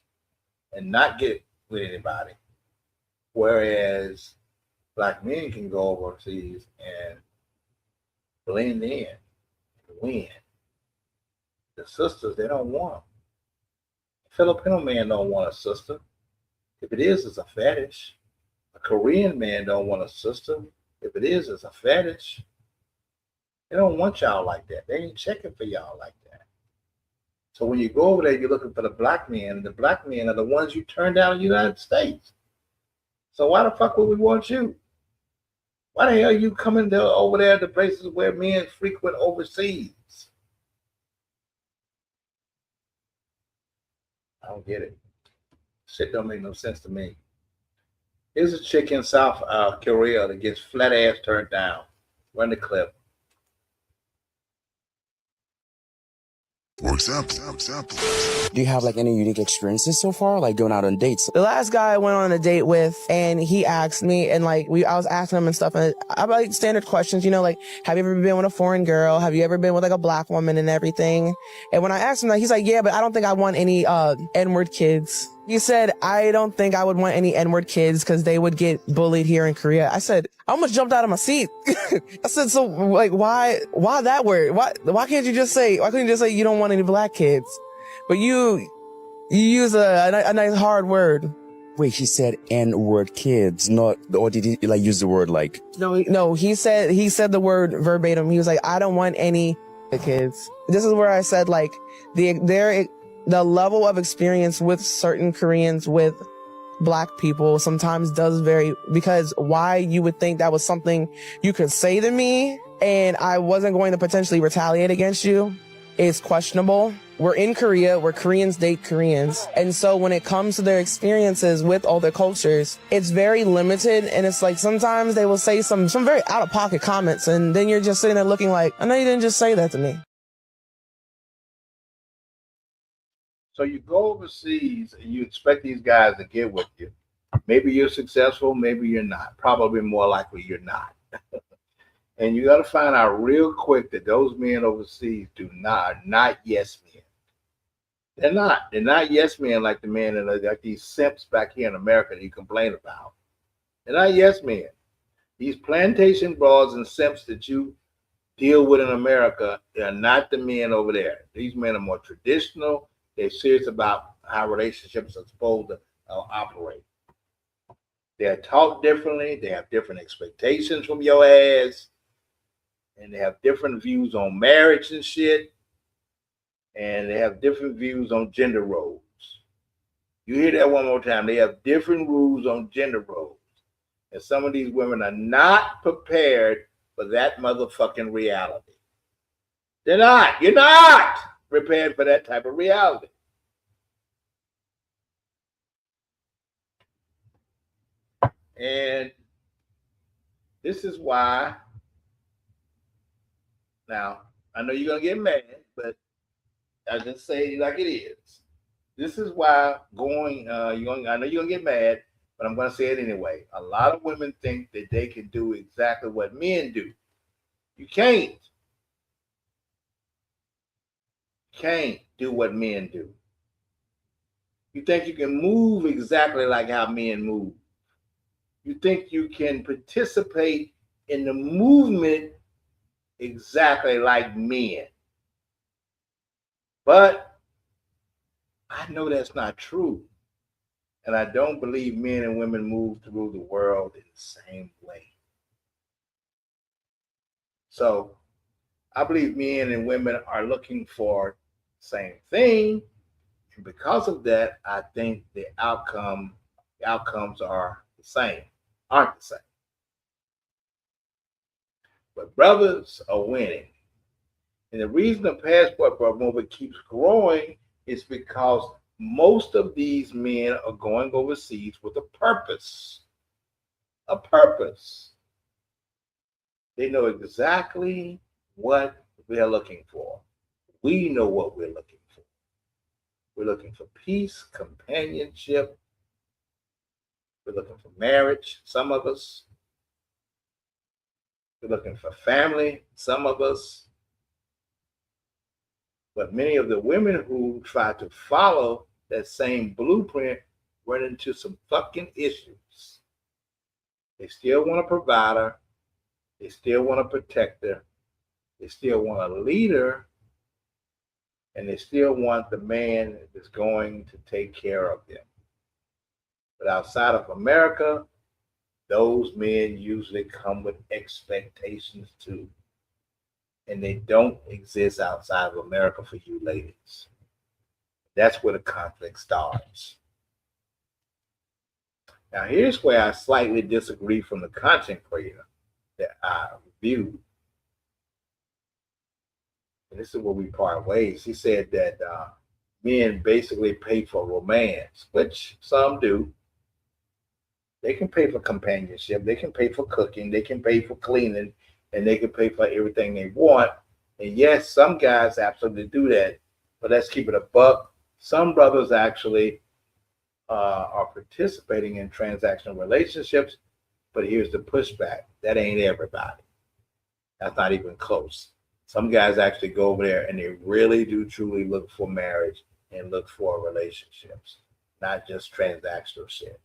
and not get with anybody, whereas black men can go overseas and blend in and win? The sisters, they don't want them. Filipino man don't want a sister. If it is, it's a fetish. A Korean man don't want a sister. If it is, it's a fetish. They don't want y'all like that. They ain't checking for y'all like that. So when you go over there, you're looking for the black men, and the black men are the ones you turn down in the United States. So why the fuck would we want you? Why the hell are you coming to, over there to places where men frequent overseas? I don't get it. Shit don't make no sense to me. Here's a chick in South Korea that gets flat ass turned down. Run the clip.
For example, do you have like any unique experiences so far, like going out on dates?
The last guy I went on a date with, and he asked me, and like I was asking him and stuff, and I like standard questions, you know, like, have you ever been with a foreign girl? Have you ever been with like a black woman and everything? And when I asked him that, he's like, yeah, but I don't think I want any N-word kids. He said, I don't think I would want any N-word kids because they would get bullied here in Korea. I said, I almost jumped out of my seat. I said, so like, why that word? Why couldn't you just say you don't want any black kids? But you use a nice hard word.
Wait, he said N-word kids, not, or did he like use the word like?
No, he said the word verbatim. He was like, I don't want any kids. This is where I said like the level of experience with certain Koreans with black people sometimes does vary, because why you would think that was something you could say to me and I wasn't going to potentially retaliate against you is questionable. We're in Korea, where Koreans date Koreans. And so when it comes to their experiences with other cultures, it's very limited. And it's like sometimes they will say some very out of pocket comments. And then you're just sitting there looking like, I know you didn't just say that to me.
So you go overseas and you expect these guys to get with you. Maybe you're successful, maybe you're not. Probably more likely you're not. And you got to find out real quick that those men overseas are not yes men. They're not. They're not yes men like the men and like these simps back here in America that you complain about. They're not yes men. These plantation bras and simps that you deal with in America are not the men over there. These men are more traditional. They're serious about how relationships are supposed to operate. They're taught differently. They have different expectations from your ass. And they have different views on marriage and shit. And they have different views on gender roles. You hear that one more time. They have different rules on gender roles. And some of these women are not prepared for that motherfucking reality. They're not. You're not prepared for that type of reality. And this is why, now, I know you're going to get mad, but I just say it like it is. This is why I know you're going to get mad, but I'm going to say it anyway. A lot of women think that they can do exactly what men do. You can't. Can't do what men do. You think you can move exactly like how men move. You think you can participate in the movement exactly like men. But I know that's not true. And I don't believe men and women move through the world in the same way. So I believe men and women are looking for the same thing. And because of that, I think the outcomes are the same, aren't the same. But brothers are winning. And the reason the passport bro movement keeps growing is because most of these men are going overseas with a purpose. A purpose. They know exactly what they're looking for. We know what we're looking for. We're looking for peace, companionship. We're looking for marriage, some of us. We're looking for family, some of us. But many of the women who try to follow that same blueprint run into some fucking issues. They still want a provider. They still want a protector. They still want a leader. And they still want the man that's going to take care of them. But outside of America, those men usually come with expectations too. And they don't exist outside of America for you ladies. That's where the conflict starts. Now, here's where I slightly disagree from the content creator. that I reviewed, and this is where we part ways. He said that men basically pay for romance, which some do. They can pay for companionship, they can pay for cooking, they can pay for cleaning, and they can pay for everything they want. And yes, some guys absolutely do that. But let's keep it a buck. Some brothers actually are participating in transactional relationships, but here's the pushback. That ain't everybody. That's not even close. Some guys actually go over there and they really do truly look for marriage and look for relationships, not just transactional shit.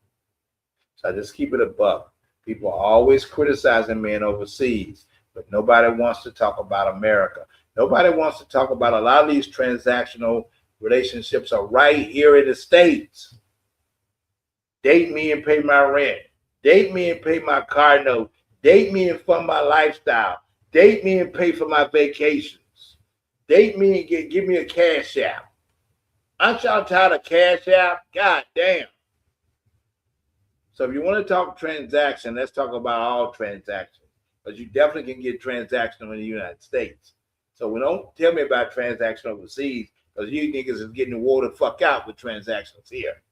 So I just keep it a buck. People are always criticizing men overseas, but nobody wants to talk about America. Nobody wants to talk about a lot of these transactional relationships are right here in the States. Date me and pay my rent. Date me and pay my car note. Date me and fund my lifestyle. Date me and pay for my vacations. Date me and give me a cash app. Aren't y'all tired of cash app? God damn. So if you want to talk transaction, let's talk about all transactions. Because you definitely can get transactional in the United States. So don't tell me about transaction overseas, because you niggas is getting wore the fuck out with transactions here.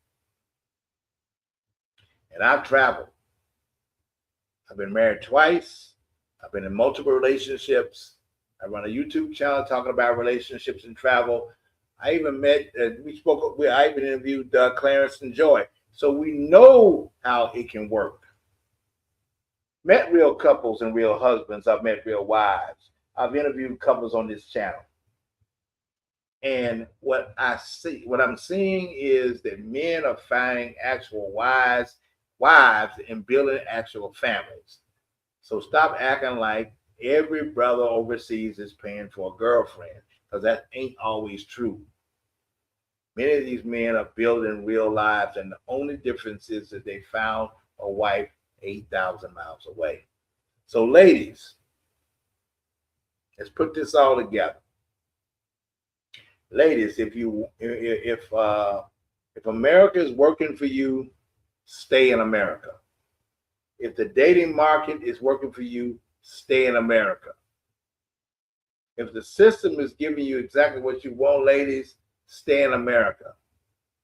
And I've traveled. I've been married twice. I've been in multiple relationships. I run a YouTube channel talking about relationships and travel. I even met, I even interviewed Clarence and Joy. So we know how it can work. Met real couples and real husbands. I've met real wives. I've interviewed couples on this channel. And what I'm seeing is that men are finding actual wives and building actual families. So stop acting like every brother overseas is paying for a girlfriend, because that ain't always true. Many of these men are building real lives, and the only difference is that they found a wife 8,000 miles away. So ladies, let's put this all together. Ladies, if America is working for you, stay in America. If the dating market is working for you, stay in America. If the system is giving you exactly what you want, ladies, stay in America,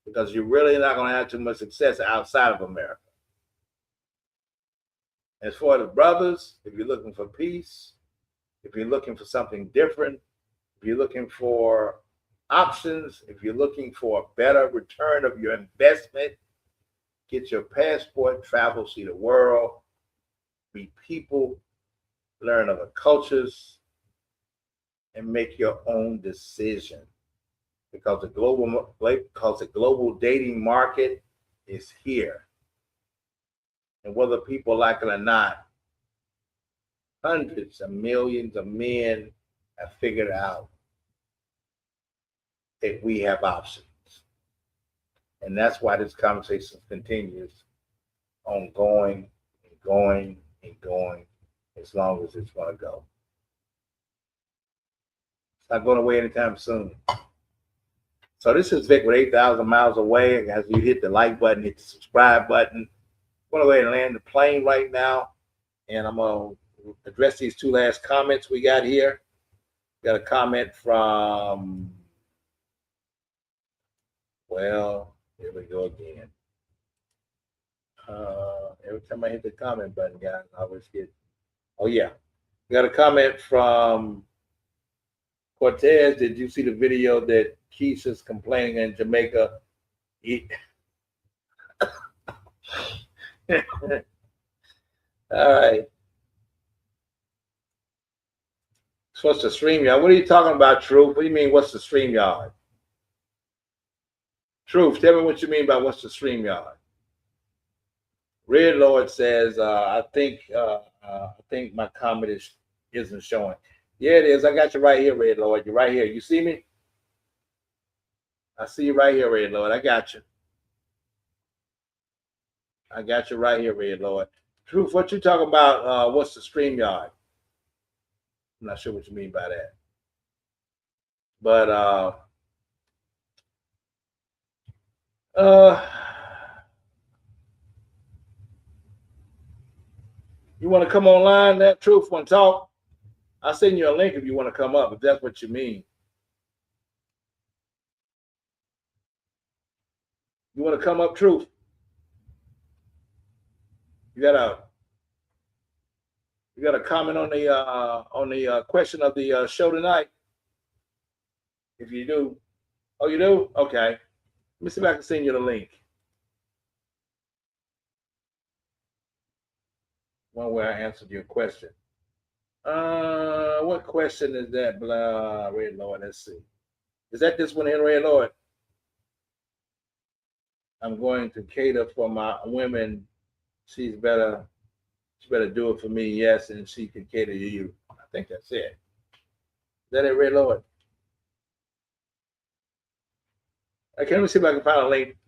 because you're really not going to have too much success outside of America. As for the brothers, if you're looking for peace, if you're looking for something different, if you're looking for options, if you're looking for a better return of your investment, get your passport, travel, see the world, meet people, learn other cultures, and make your own decision. Because the global dating market is here. And whether people like it or not, hundreds of millions of men have figured out that we have options. And that's why this conversation continues on going and going and going as long as it's going to go. It's not going away anytime soon. So this is Vic with 8,000 miles away. As you hit the like button, hit the subscribe button. I'm going to go ahead and land the plane right now. And I'm going to address these two last comments we got here. We got a comment from, well, here we go again. Every time I hit the comment button, guys, I always get, oh yeah. We got a comment from Cortez. Did you see the video that Keisha's complaining in Jamaica? All right. So what's the StreamYard? What are you talking about, Truth? What do you mean, what's the StreamYard? Truth, tell me what you mean by what's the StreamYard. Red Lord says, I think my comment isn't showing. Yeah, it is. I got you right here, Red Lord. You're right here. You see me? I see you right here, Red Lord. I got you. I got you right here, Red Lord. Truth, what you talking about? What's the StreamYard? I'm not sure what you mean by that. But You want to come online? That Truth want to talk? I'll send you a link if you want to come up, if that's what you mean. You want to come up, Truth? You got a comment on the question of the show tonight? If you do, oh, you do? Okay. Let me see if I can send you the link. One where I answered your question. What question is that? Blah, Red Lord. Let's see. Is that this one here, Red Lord? I'm going to cater for my women. She better do it for me, yes, and she can cater to you. I think that's it. Is that it, Red Lord? Okay, let me see if I can find a link.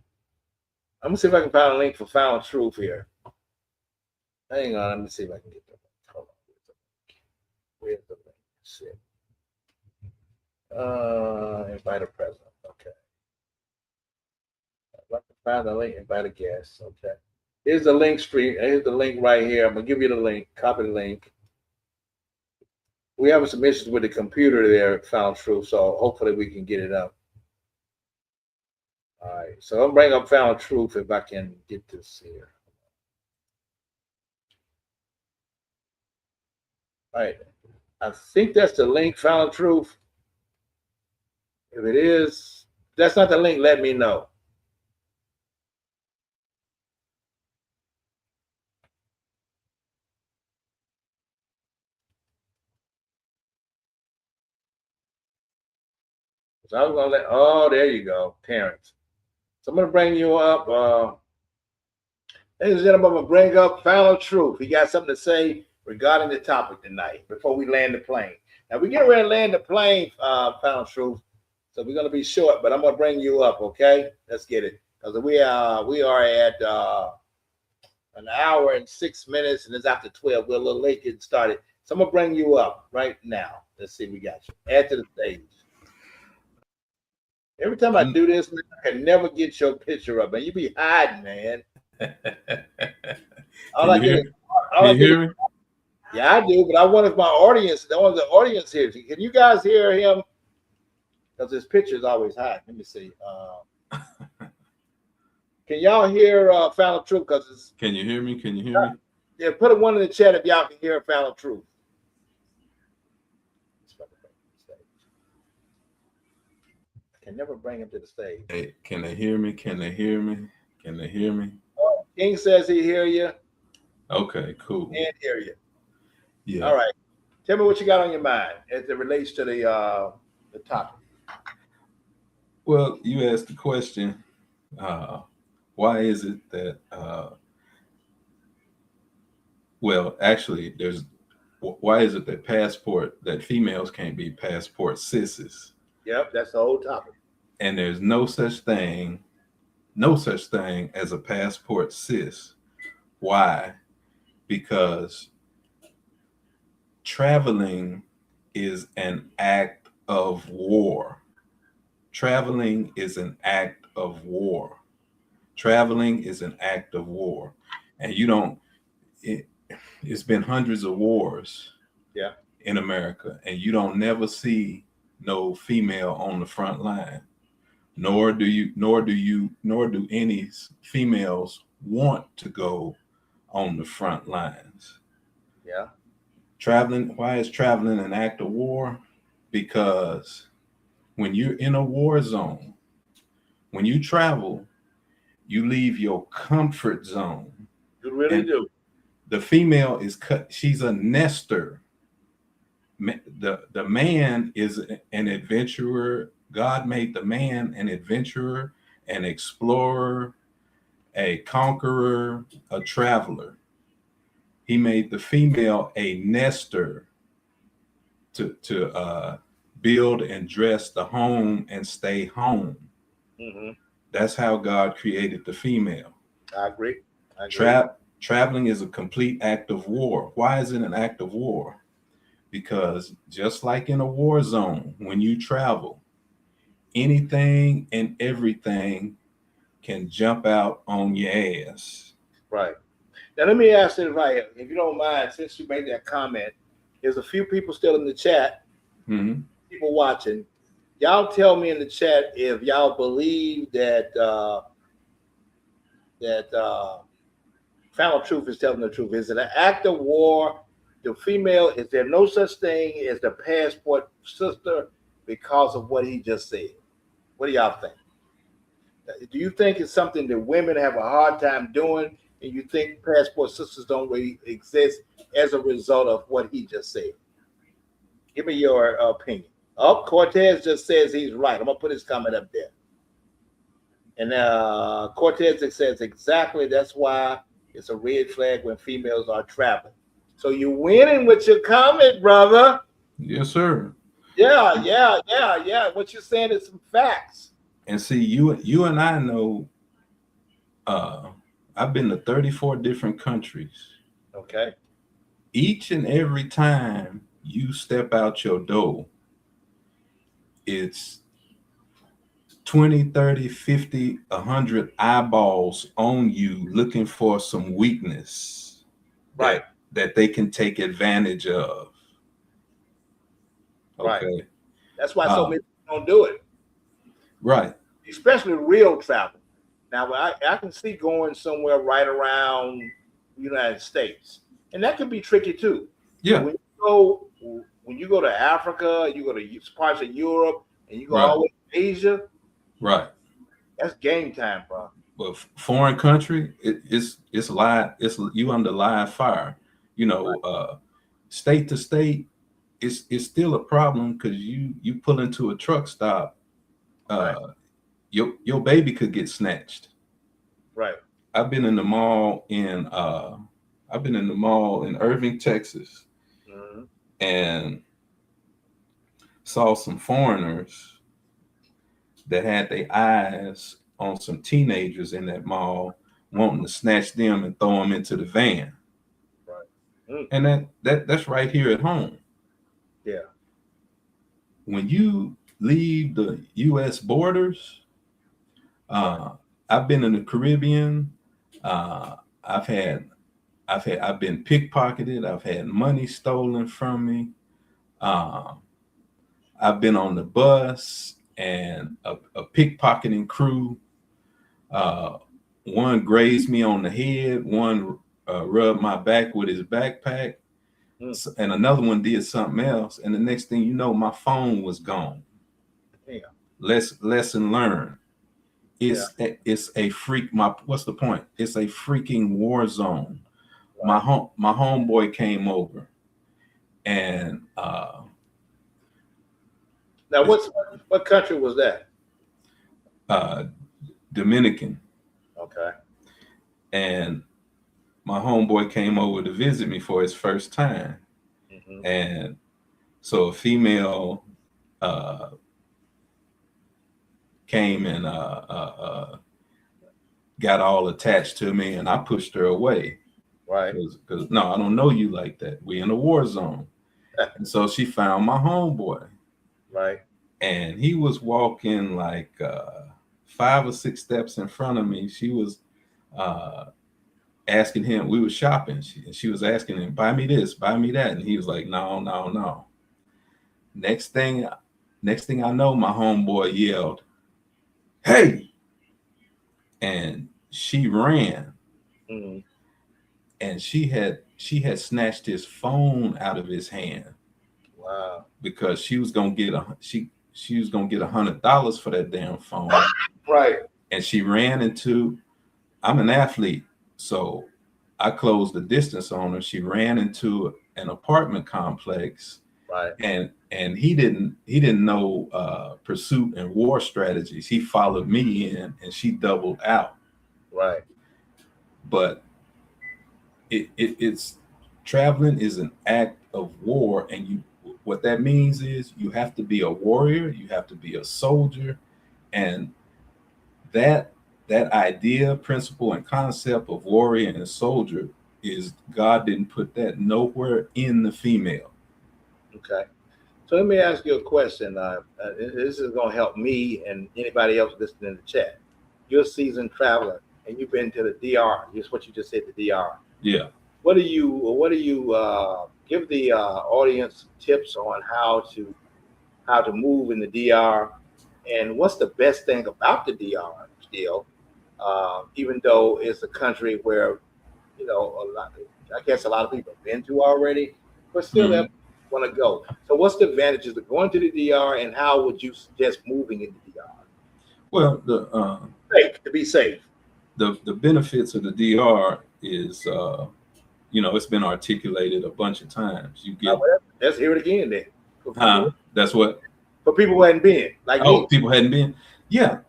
I'm gonna see if I can find a link for Found Truth here. Hang on, let me see if I can get the link. Hold on. Where's the link? Shit. Invite a president. Okay. I'd like to find the link, invite a guest. Okay. Here's the link stream. Here's the link right here. I'm gonna give you the link. Copy the link. We have some issues with the computer there, Found Truth, so hopefully we can get it up. All right, so I'm bringing up Found Truth if I can get this here. All right, I think that's the link, Found Truth. If it is, if that's not the link, let me know. So I was gonna let. Oh, there you go, Terrence. So I'm gonna bring you up. Ladies and gentlemen, I'm gonna bring up Found Truth. He got something to say regarding the topic tonight before we land the plane. Now we get ready to land the plane, Found Truth. So we're gonna be short, but I'm gonna bring you up. Okay, let's get it because we are at an hour and 6 minutes, and it's after 12. We're a little late getting started, so I'm gonna bring you up right now. Let's see, we got you. Add to the stage. Every time I do this, man, I can never get your picture up, man. You be hiding, man.
Can you hear me?
Yeah, I do, but I want my audience. I want the audience here. Can you guys hear him? Because his picture is always hiding. Let me see. Can y'all hear Found Truth? Because it's.
Can you hear me? Can you hear me?
Yeah, put a one in the chat if y'all can hear Found Truth. I can never bring him to the stage.
Hey, can they hear me? Can they hear me? Can they hear me?
King says he hear you.
Okay, cool.
And hear you.
Yeah.
All right. Tell me what you got on your mind as it relates to the topic.
Well, you asked the question, why is it that well, actually why is it that females can't be passport sisses?
Yep, that's the whole topic.
And there's no such thing as a passport cis. Why? Because traveling is an act of war. Traveling is an act of war. Traveling is an act of war. And it's been hundreds of wars in America, and you don't never see no female on the front line. Nor do any females want to go on the front lines.
Yeah.
Why is traveling an act of war? Because when you're in a war zone, when you travel, you leave your comfort zone.
You really do.
The female she's a nester. The man is an adventurer. God made the man an adventurer, an explorer, a conqueror, a traveler. He made the female a nester to build and dress the home and stay home.
Mm-hmm.
That's how God created the female.
I agree.
Traveling is a complete act of war. Why is it an act of war? Because just like in a war zone, when you travel, anything and everything can jump out on your ass.
Right. Now let me ask this right here, if you don't mind, since you made that comment. There's a few people still in the chat.
Mm-hmm.
People watching. Y'all tell me in the chat if y'all believe that Final Truth is telling the truth. Is it an act of war? The female, is there no such thing as the passport sister because of what he just said? What do y'all think? Do you think it's something that women have a hard time doing, and you think passport sisters don't really exist as a result of what he just said? Give me your opinion. Oh, Cortez just says he's right. I'm gonna put his comment up there. And Cortez says exactly that's why it's a red flag when females are traveling. So you're winning with your comment, brother.
Yes, sir.
Yeah. What you're saying is some facts.
And see, you and I know. I've been to 34 different countries.
Okay.
Each and every time you step out your door, it's 20, 30, 50, 100 eyeballs on you looking for some weakness that they can take advantage of. Okay.
Right. That's why so many people don't do it.
Right.
Especially real travel. Now, I can see going somewhere right around the United States, and that can be tricky too.
Yeah.
When you go to Africa, you go to parts of Europe, and you go all the way to Asia.
Right.
That's game time, bro.
But foreign country, it's live. It's you under live fire. You know, state to state, it's still a problem because you pull into a truck stop, your baby could get snatched.
Right.
I've been in the mall in Irving, Texas, and saw some foreigners that had their eyes on some teenagers in that mall, wanting to snatch them and throw them into the van.
Right.
And that's right here at home.
Yeah.
When you leave the U.S. borders, I've been in the Caribbean. I've been pickpocketed. I've had money stolen from me. I've been on the bus and a pickpocketing crew. One grazed me on the head. One rubbed my back with his backpack. And another one did something else. And the next thing you know, my phone was gone.
Yeah.
Lesson learned. It's a freak. What's the point? It's a freaking war zone. Right. My homeboy came over, and
now what country was that?
Dominican.
Okay.
And my homeboy came over to visit me for his first time, and so a female came and got all attached to me, and I pushed her away.
Right.
Because no, I don't know you like that. We in a war zone. And so she found my homeboy.
Right.
And he was walking like 5 or 6 steps in front of me. She was asking him, we were shopping. She was asking him, buy me this, buy me that. And he was like, no. Next thing I know, my homeboy yelled, hey, and she ran. And she had snatched his phone out of his hand.
Wow.
Because she was gonna get $100 for that damn phone.
Right.
And she ran into, I'm an athlete, so I closed the distance on her. She ran into an apartment complex.
Right.
And he didn't know pursuit and war strategies. He followed me in, and she doubled out.
Right.
But it's traveling is an act of war, and what that means is you have to be a warrior, you have to be a soldier, and that idea, principle, and concept of warrior and soldier is God didn't put that nowhere in the female.
Okay. So let me ask you a question. This is going to help me and anybody else listening in the chat. You're a seasoned traveler, and you've been to the DR. Just what you just said, the DR.
Yeah.
What do you give the audience tips on how to move in the DR, and what's the best thing about the DR still, even though it's a country where I guess a lot of people have been to already, but still they want to go. So what's the advantages of going to the DR, and how would you suggest moving in the DR?
Well,
To be safe.
The benefits of the DR is it's been articulated a bunch of times. You get
Let's hear it again then.
That's what
For people who hadn't been, like me.
people hadn't been. Yeah.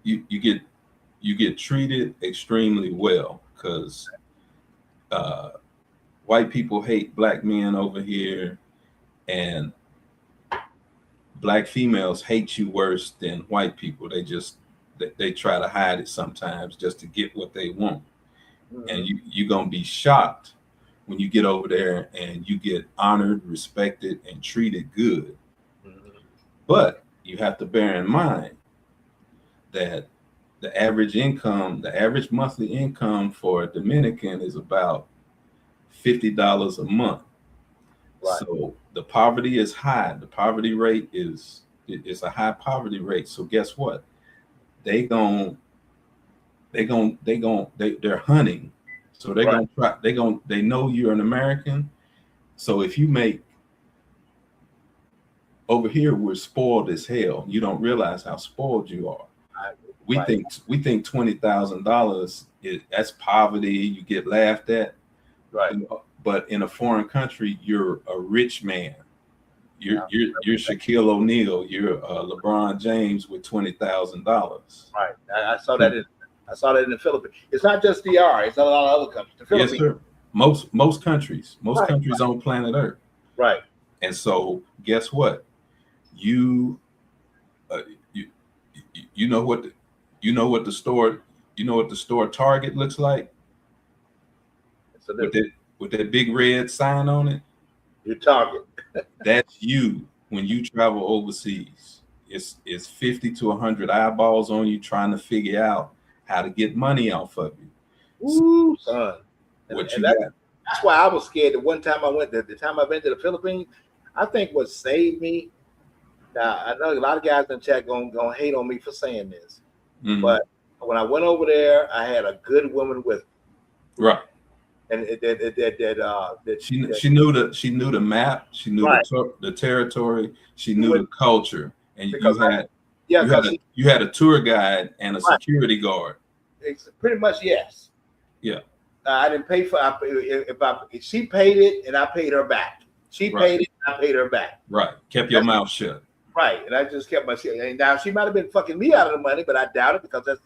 You get treated extremely well because white people hate black men over here, and black females hate you worse than white people. They try to hide it sometimes just to get what they want. And you're gonna be shocked when you get over there and you get honored, respected, and treated good. But you have to bear in mind that the average monthly income for a Dominican is about $50 a month. Right. So the poverty is high. The poverty rate is a high poverty rate. So guess what? They're hunting. So they're gonna try. They know you're an American. So if you make over here, we're spoiled as hell. You don't realize how spoiled you are. We think $20,000 that's poverty. You get laughed at.
Right.
But in a foreign country, you're a rich man. You're Shaquille O'Neal. You're LeBron James with $20,000.
Right. I saw that in the Philippines. It's not just DR. It's a lot of other countries. The Philippines.
Yes, sir. Most countries on planet Earth.
Right.
And so, guess what? You know what the store Target looks like. With that big red sign on it.
Your Target.
That's you when you travel overseas. It's 50 to 100 eyeballs on you trying to figure out how to get money off of you.
Ooh, son.
That's
why I was scared. The one time I went, the time I went to the Philippines, I think what saved me. Now I know a lot of guys in the chat gonna hate on me for saying this, but when I went over there, I had a good woman with me.
Right.
And
she knew the map, she knew the territory, she knew the culture, and you had a tour guide and a security guard.
It's pretty much yes.
Yeah.
I didn't pay for if she paid it and I paid her back. She paid it and I paid her back.
Right. Kept your mouth shut.
Right. And I just kept my shit. And now she might have been fucking me out of the money, but I doubt it because that's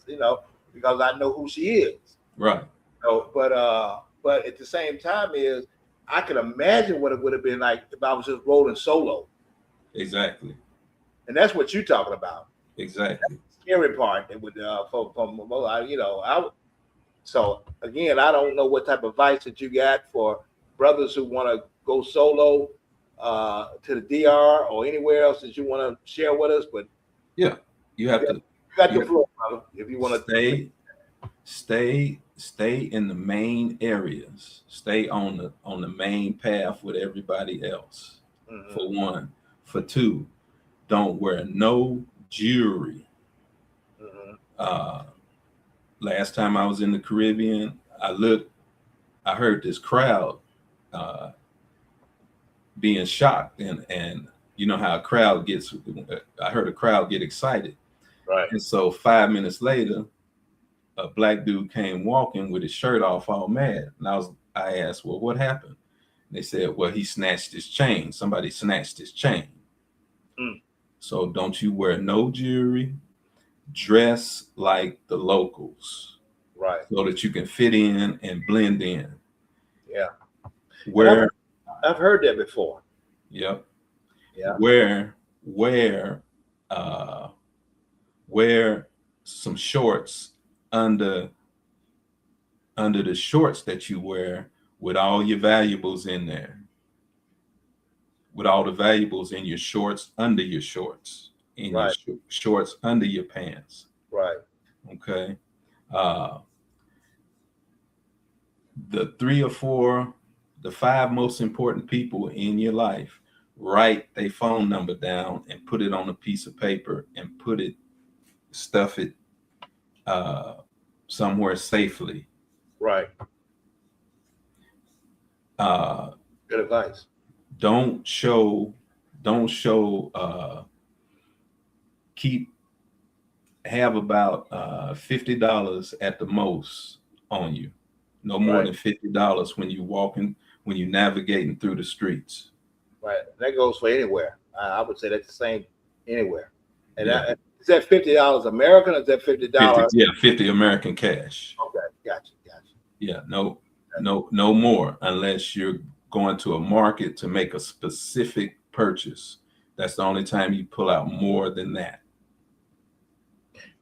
because I know who she is.
Right.
So, but at the same time is I can imagine what it would have been like if I was just rolling solo.
Exactly.
And that's what you're talking about.
Exactly.
That's the scary part. It would So again, I don't know what type of advice that you got for brothers who want to go solo to the DR or anywhere else that you want to share with us. But
yeah, you have to.
You got the floor, brother. If you want to
stay in the main areas. Stay on the main path with everybody else. For one. For two, don't wear no jewelry. Last time I was in the Caribbean, I heard this crowd being shocked, and you know how a crowd gets. I heard a crowd get excited.
Right.
And so 5 minutes later, a black dude came walking with his shirt off, all mad. And I asked, well, what happened? And they said, well, he snatched his chain. Somebody snatched his chain. So don't you wear no jewelry. Dress like the locals.
Right.
So that you can fit in and blend in.
Yeah.
I've
heard that before.
Yep.
Yeah.
Wear some shorts under the shorts that you wear with all your valuables in there. With all the valuables in your shorts, under your shorts, in your shorts, under your pants.
Right.
Okay. the 3 or 4, the 5 most important people in your life, write their phone number down and put it on a piece of paper and stuff it somewhere safely.
Right. Good advice.
Don't show have about $50 at the most on you. No more than $50 when when you're navigating through the streets.
Right. That goes for anywhere. I would say that's the same anywhere. And
Yeah.
is that $50 American or is that $50?
Yeah, 50 American cash.
Okay, gotcha.
Yeah, no more unless you're going to a market to make a specific purchase. That's the only time you pull out more than that.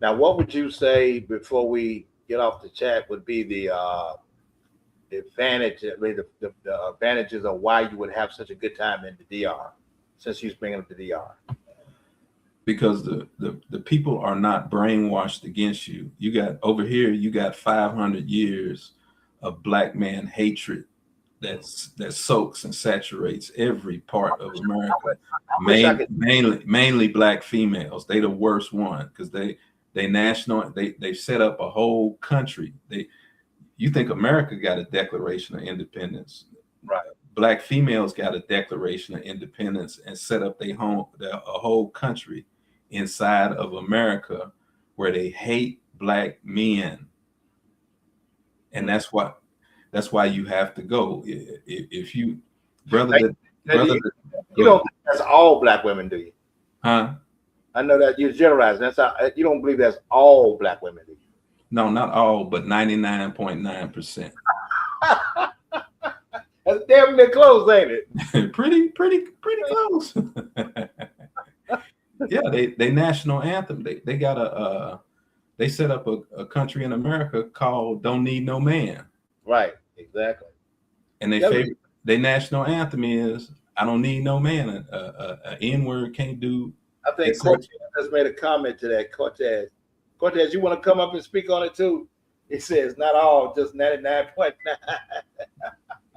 Now, what would you say before we get off the chat would be the advantage, the advantages of why you would have such a good time in the DR, since you're bringing up the DR?
Because the people are not brainwashed against you. You got over here, you got 500 years of black man hatred that soaks and saturates every part of America. Mainly black females. They the worst one because they set up a whole country. You think America got a Declaration of Independence?
Right.
Black females got a Declaration of Independence and set up a whole country inside of America where they hate black men, and that's why you have to go. If you, brother,
you don't think that's all black women, do you?
Huh?
I know that you're generalizing. That's how, you don't believe that's all black women, do you?
No, not all, but 99.9%.
That's damn near close, ain't it?
pretty close. Yeah, they national anthem. They got they set up a country in America called "Don't Need No Man."
Right, exactly.
And their national anthem is "I don't need no man." A N-word can't do.
I think Cortez has made a comment to that. Cortez, you want to come up and speak on it too? It says not all, just 99.9.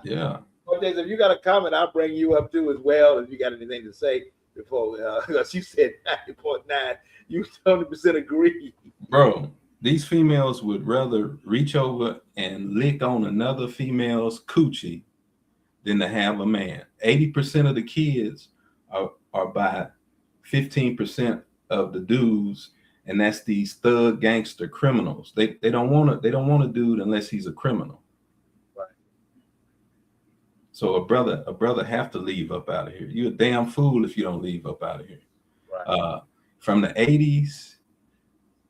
Yeah.
Cortez, if you got a comment, I'll bring you up too as well. If you got anything to say before, because you said 90.9, you 100% agree.
Bro, these females would rather reach over and lick on another female's coochie than to have a man. 80% of the kids are by 15% of the dudes, and that's these thug gangster criminals. They don't want a dude unless he's a criminal.
Right.
So a brother have to leave up out of here. You're a damn fool if you don't leave up out of here.
Right.
From the 80s,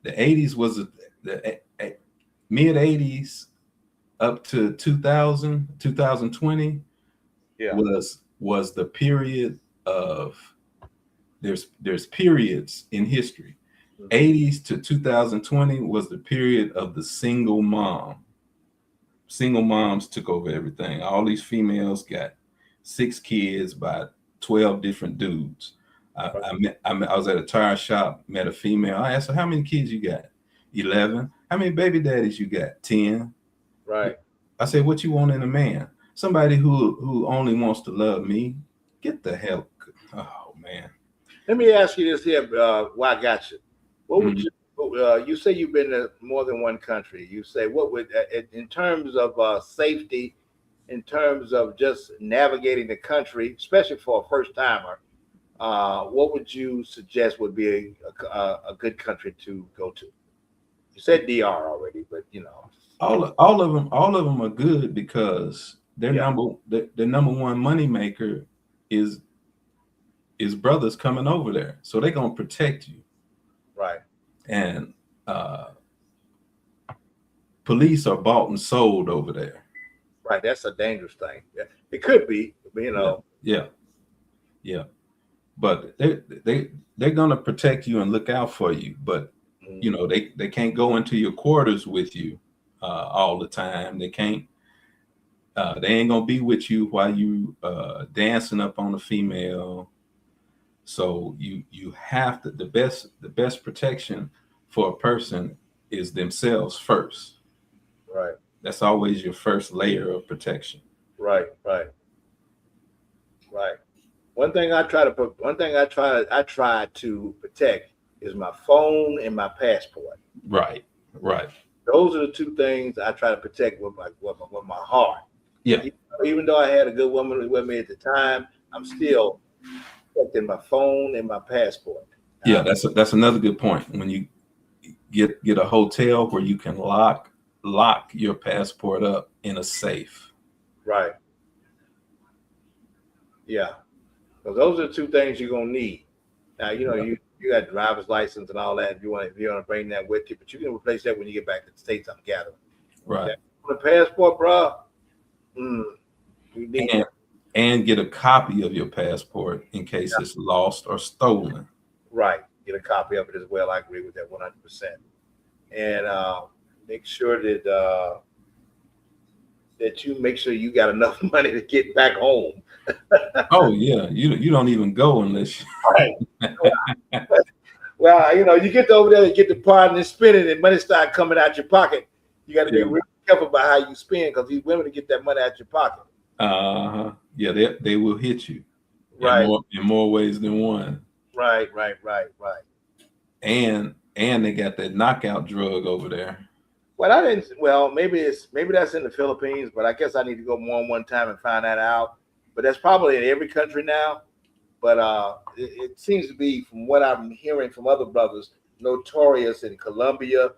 the 80s was the mid 80s up to 2020 was the period of there's periods in history. 80s to 2020 was the period of the single mom. Single moms took over everything. All these females got 6 kids by 12 different dudes. I was at a tire shop, met a female. I asked her, how many kids you got? 11. How many baby daddies you got? 10.
Right.
I said, what you want in a man? Somebody who only wants to love me. Get the hell. Oh man.
Let me ask you this here. Why I got you. What would you say you've been to more than one country? You say what would in terms of safety, in terms of just navigating the country, especially for a first timer, what would you suggest would be a good country to go to? You said DR already, but you know
all of them are good because their number one money maker is brothers coming over there, so they're gonna protect you.
Right.
And police are bought and sold over there.
Right, that's a dangerous thing. Yeah. It could be, you know.
Yeah. But they're gonna protect you and look out for you. But you know, they can't go into your quarters with you all the time. They can't. They ain't gonna be with you while you dancing up on a female. So you have to the best protection for a person is themselves first.
Right.
That's always your first layer of protection.
Right. One thing I try to protect is my phone and my passport.
Right.
Those are the two things I try to protect with my heart.
Yeah.
Even though I had a good woman with me at the time, I'm still protecting my phone and my passport.
Yeah, that's another good point. When you get a hotel where you can lock your passport up in a safe.
Right. Yeah. Because those are the two things you're gonna need. Now, you got driver's license and all that if you want to bring that with you, but you can replace that when you get back to the States, I'm gathering.
Right.
The passport, bro. You need
and get a copy of your passport in case it's lost or stolen.
Right. Get a copy of it as well. I agree with that 100%. And make sure that you make sure you got enough money to get back home.
Oh yeah, you don't even go unless you...
Right. Well, you get over there and get the part and spend it, and money start coming out your pocket. You got to be really careful about how you spend, because these women to get that money out your pocket.
Yeah, they will hit you.
Right.
In more ways than one.
Right.
And they got that knockout drug over there.
Well, maybe that's in the Philippines, but I guess I need to go more than one time and find that out. But that's probably in every country now. But it seems to be, from what I'm hearing from other brothers, notorious in Colombia,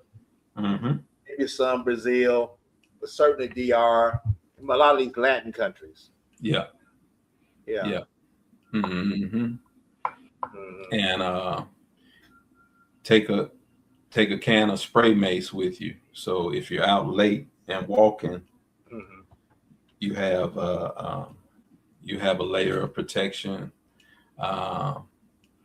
maybe some Brazil, but certainly DR, a lot of these Latin countries.
Yeah. And take a can of spray mace with you. So if you're out late and walking, you have a layer of protection.
I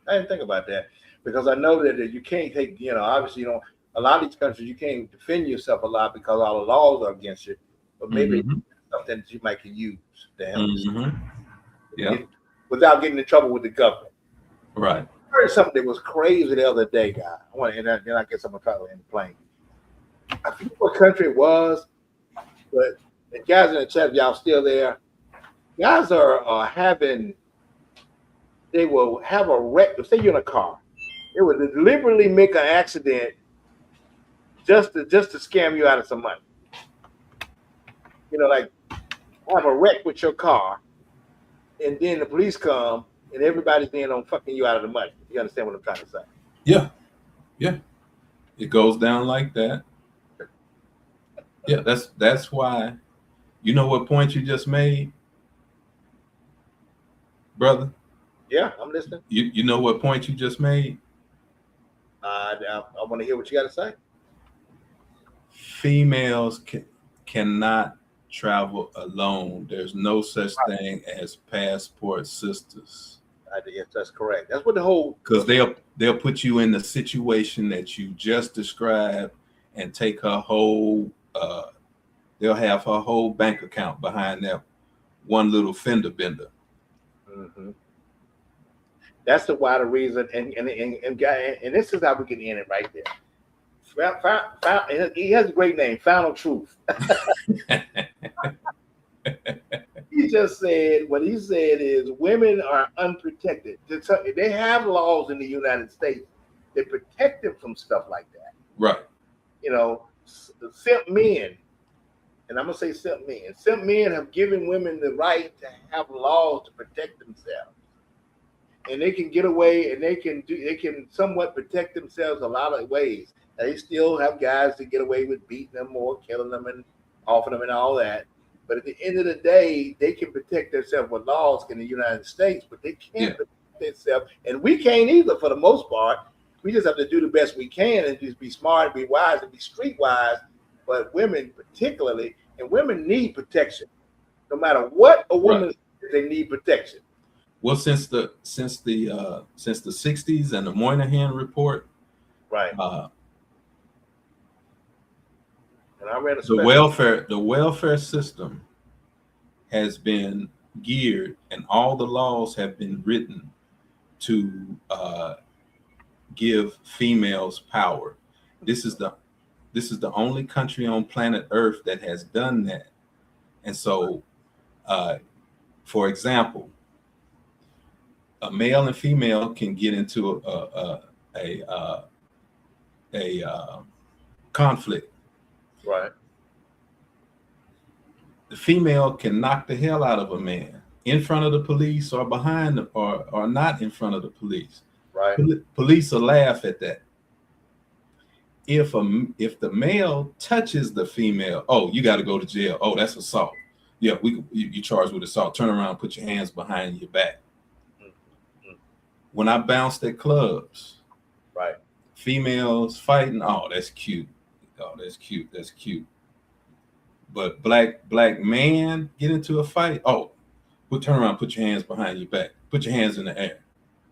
didn't think about that, because I know that you can't take, obviously, a lot of these countries, you can't defend yourself a lot because all the laws are against you, but maybe something that you might can use to help without getting in trouble with the government.
Right.
I heard something that was crazy the other day, guy. Then I guess I'm going to try to land the plane. I forget what country it was, but the guys in the chat, y'all still there? Guys are having... They will have a wreck. Say you're in a car, they would deliberately make an accident just to scam you out of some money. Like have a wreck with your car, and then the police come and everybody's then on fucking you out of the money. You understand what I'm trying to say?
Yeah. It goes down like that. Yeah, that's why. You know what point you just made, brother?
Yeah, I'm listening.
You know what point you just made?
I want to hear what you got to say.
Females cannot travel alone. There's no such thing as passport sisters.
Yes, that's correct. That's what the whole...
Because they'll put you in the situation that you just described and take her whole... they'll have her whole bank account behind that one little fender bender.
That's the wider reason, and this is how we can end it right there. He has a great name, Final Truth. He just said, what he said is, women are unprotected. They have laws in the United States that protect them from stuff like that.
Right.
Simp men, and I'm gonna say simp men. Simp men have given women the right to have laws to protect themselves. And they can get away, and they can somewhat protect themselves a lot of ways. Now, they still have guys that get away with beating them or killing them and offing them and all that. But at the end of the day, they can protect themselves with laws in the United States, but they can't protect themselves. And we can't either, for the most part. We just have to do the best we can and just be smart and be wise and be streetwise. But women particularly, and women need protection. No matter what a woman is, they need protection.
Well, since the 60s and the Moynihan report,
right? And I read
the welfare system has been geared, and all the laws have been written to give females power. This is the This is the only country on planet Earth that has done that. And so, for example, a male and female can get into a conflict.
Right.
The female can knock the hell out of a man in front of the police or behind them, or not in front of the police.
Right.
Police will laugh at that. If the male touches the female, oh, you got to go to jail. Oh, that's assault. Yeah, you charged with assault. Turn around, put your hands behind your back. When I bounced at clubs,
right,
females fighting, oh, that's cute. Oh, that's cute. That's cute. But black man get into a fight, oh, turn around, put your hands behind your back. Put your hands in the air.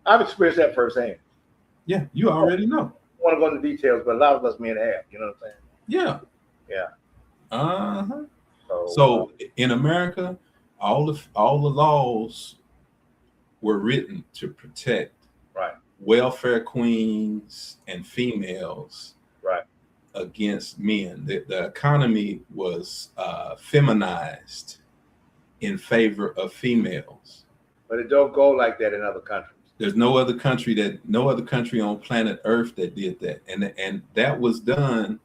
I've experienced that firsthand.
Yeah, you already know.
I want to go into details, but a lot of us men have. You know what I'm saying?
Yeah.
Yeah.
Uh-huh. So in America, all the laws were written to protect welfare queens and females against men. The economy was feminized in favor of females.
But it don't go like that in other countries.
There's no other country on planet Earth that did that, and that was done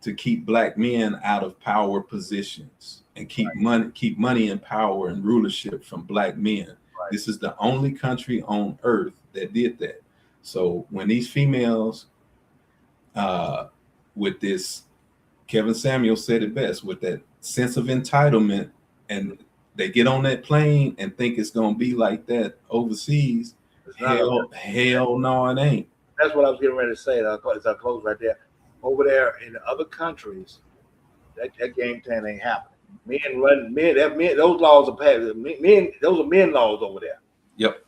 to keep black men out of power positions and keep money and power and rulership from black men. Right. This is the only country on Earth that did that. So when these females, with this, Kevin Samuel said it best, with that sense of entitlement, and they get on that plane and think it's gonna be like that overseas. Hell no, it ain't.
That's what I was getting ready to say. As I close right there. Over there in the other countries, that game plan ain't happening. Those laws are passed. Those are men laws over there.
Yep.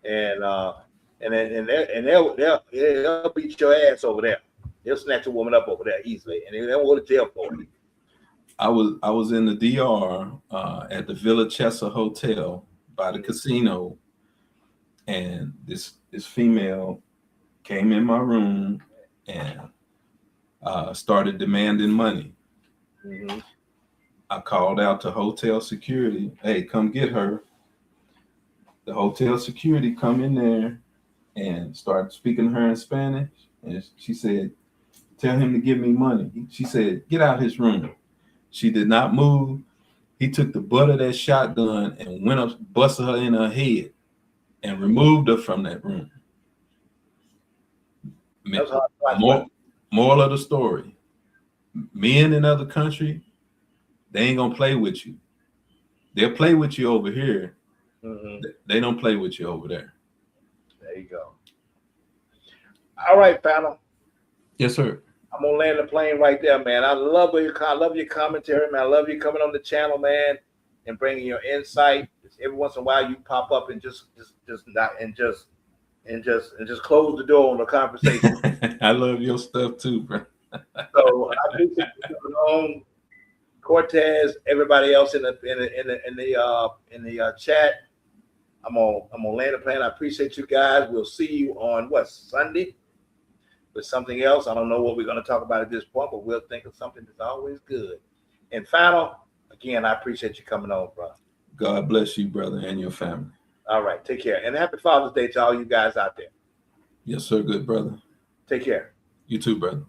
And they'll beat your ass over there. They'll snatch a woman up over there easily, and they won't go to jail for it.
I was in the DR at the Villa Chesa Hotel by the casino, and this female came in my room and started demanding money.
Mm-hmm.
I called out to hotel security, hey, come get her. The hotel security come in there and started speaking to her in Spanish. And she said, tell him to give me money. She said, get out his room. She did not move. He took the butt of that shotgun and went up, busted her in her head and removed her from that room. Moral of the story, men in other country, they ain't gonna play with you. They'll play with you over here. Mm-hmm. They don't play with you over there.
There you go. All right, panel.
Yes, sir.
I'm gonna land the plane right there, man. I love your commentary, man. I love you coming on the channel, man, and bringing your insight. Every once in a while, you pop up and just close the door on the conversation.
I love your stuff too, bro.
So I appreciate you coming on, Cortez. Everybody else in the chat. I'm gonna land the plane. I appreciate you guys. We'll see you on Sunday with something else. I don't know what we're gonna talk about at this point, but we'll think of something that's always good. And final, again, I appreciate you coming on, bro.
God bless you, brother, and your family.
All right, take care. And happy Father's Day to all you guys out there.
Yes, sir. Good brother.
Take care.
You too, brother.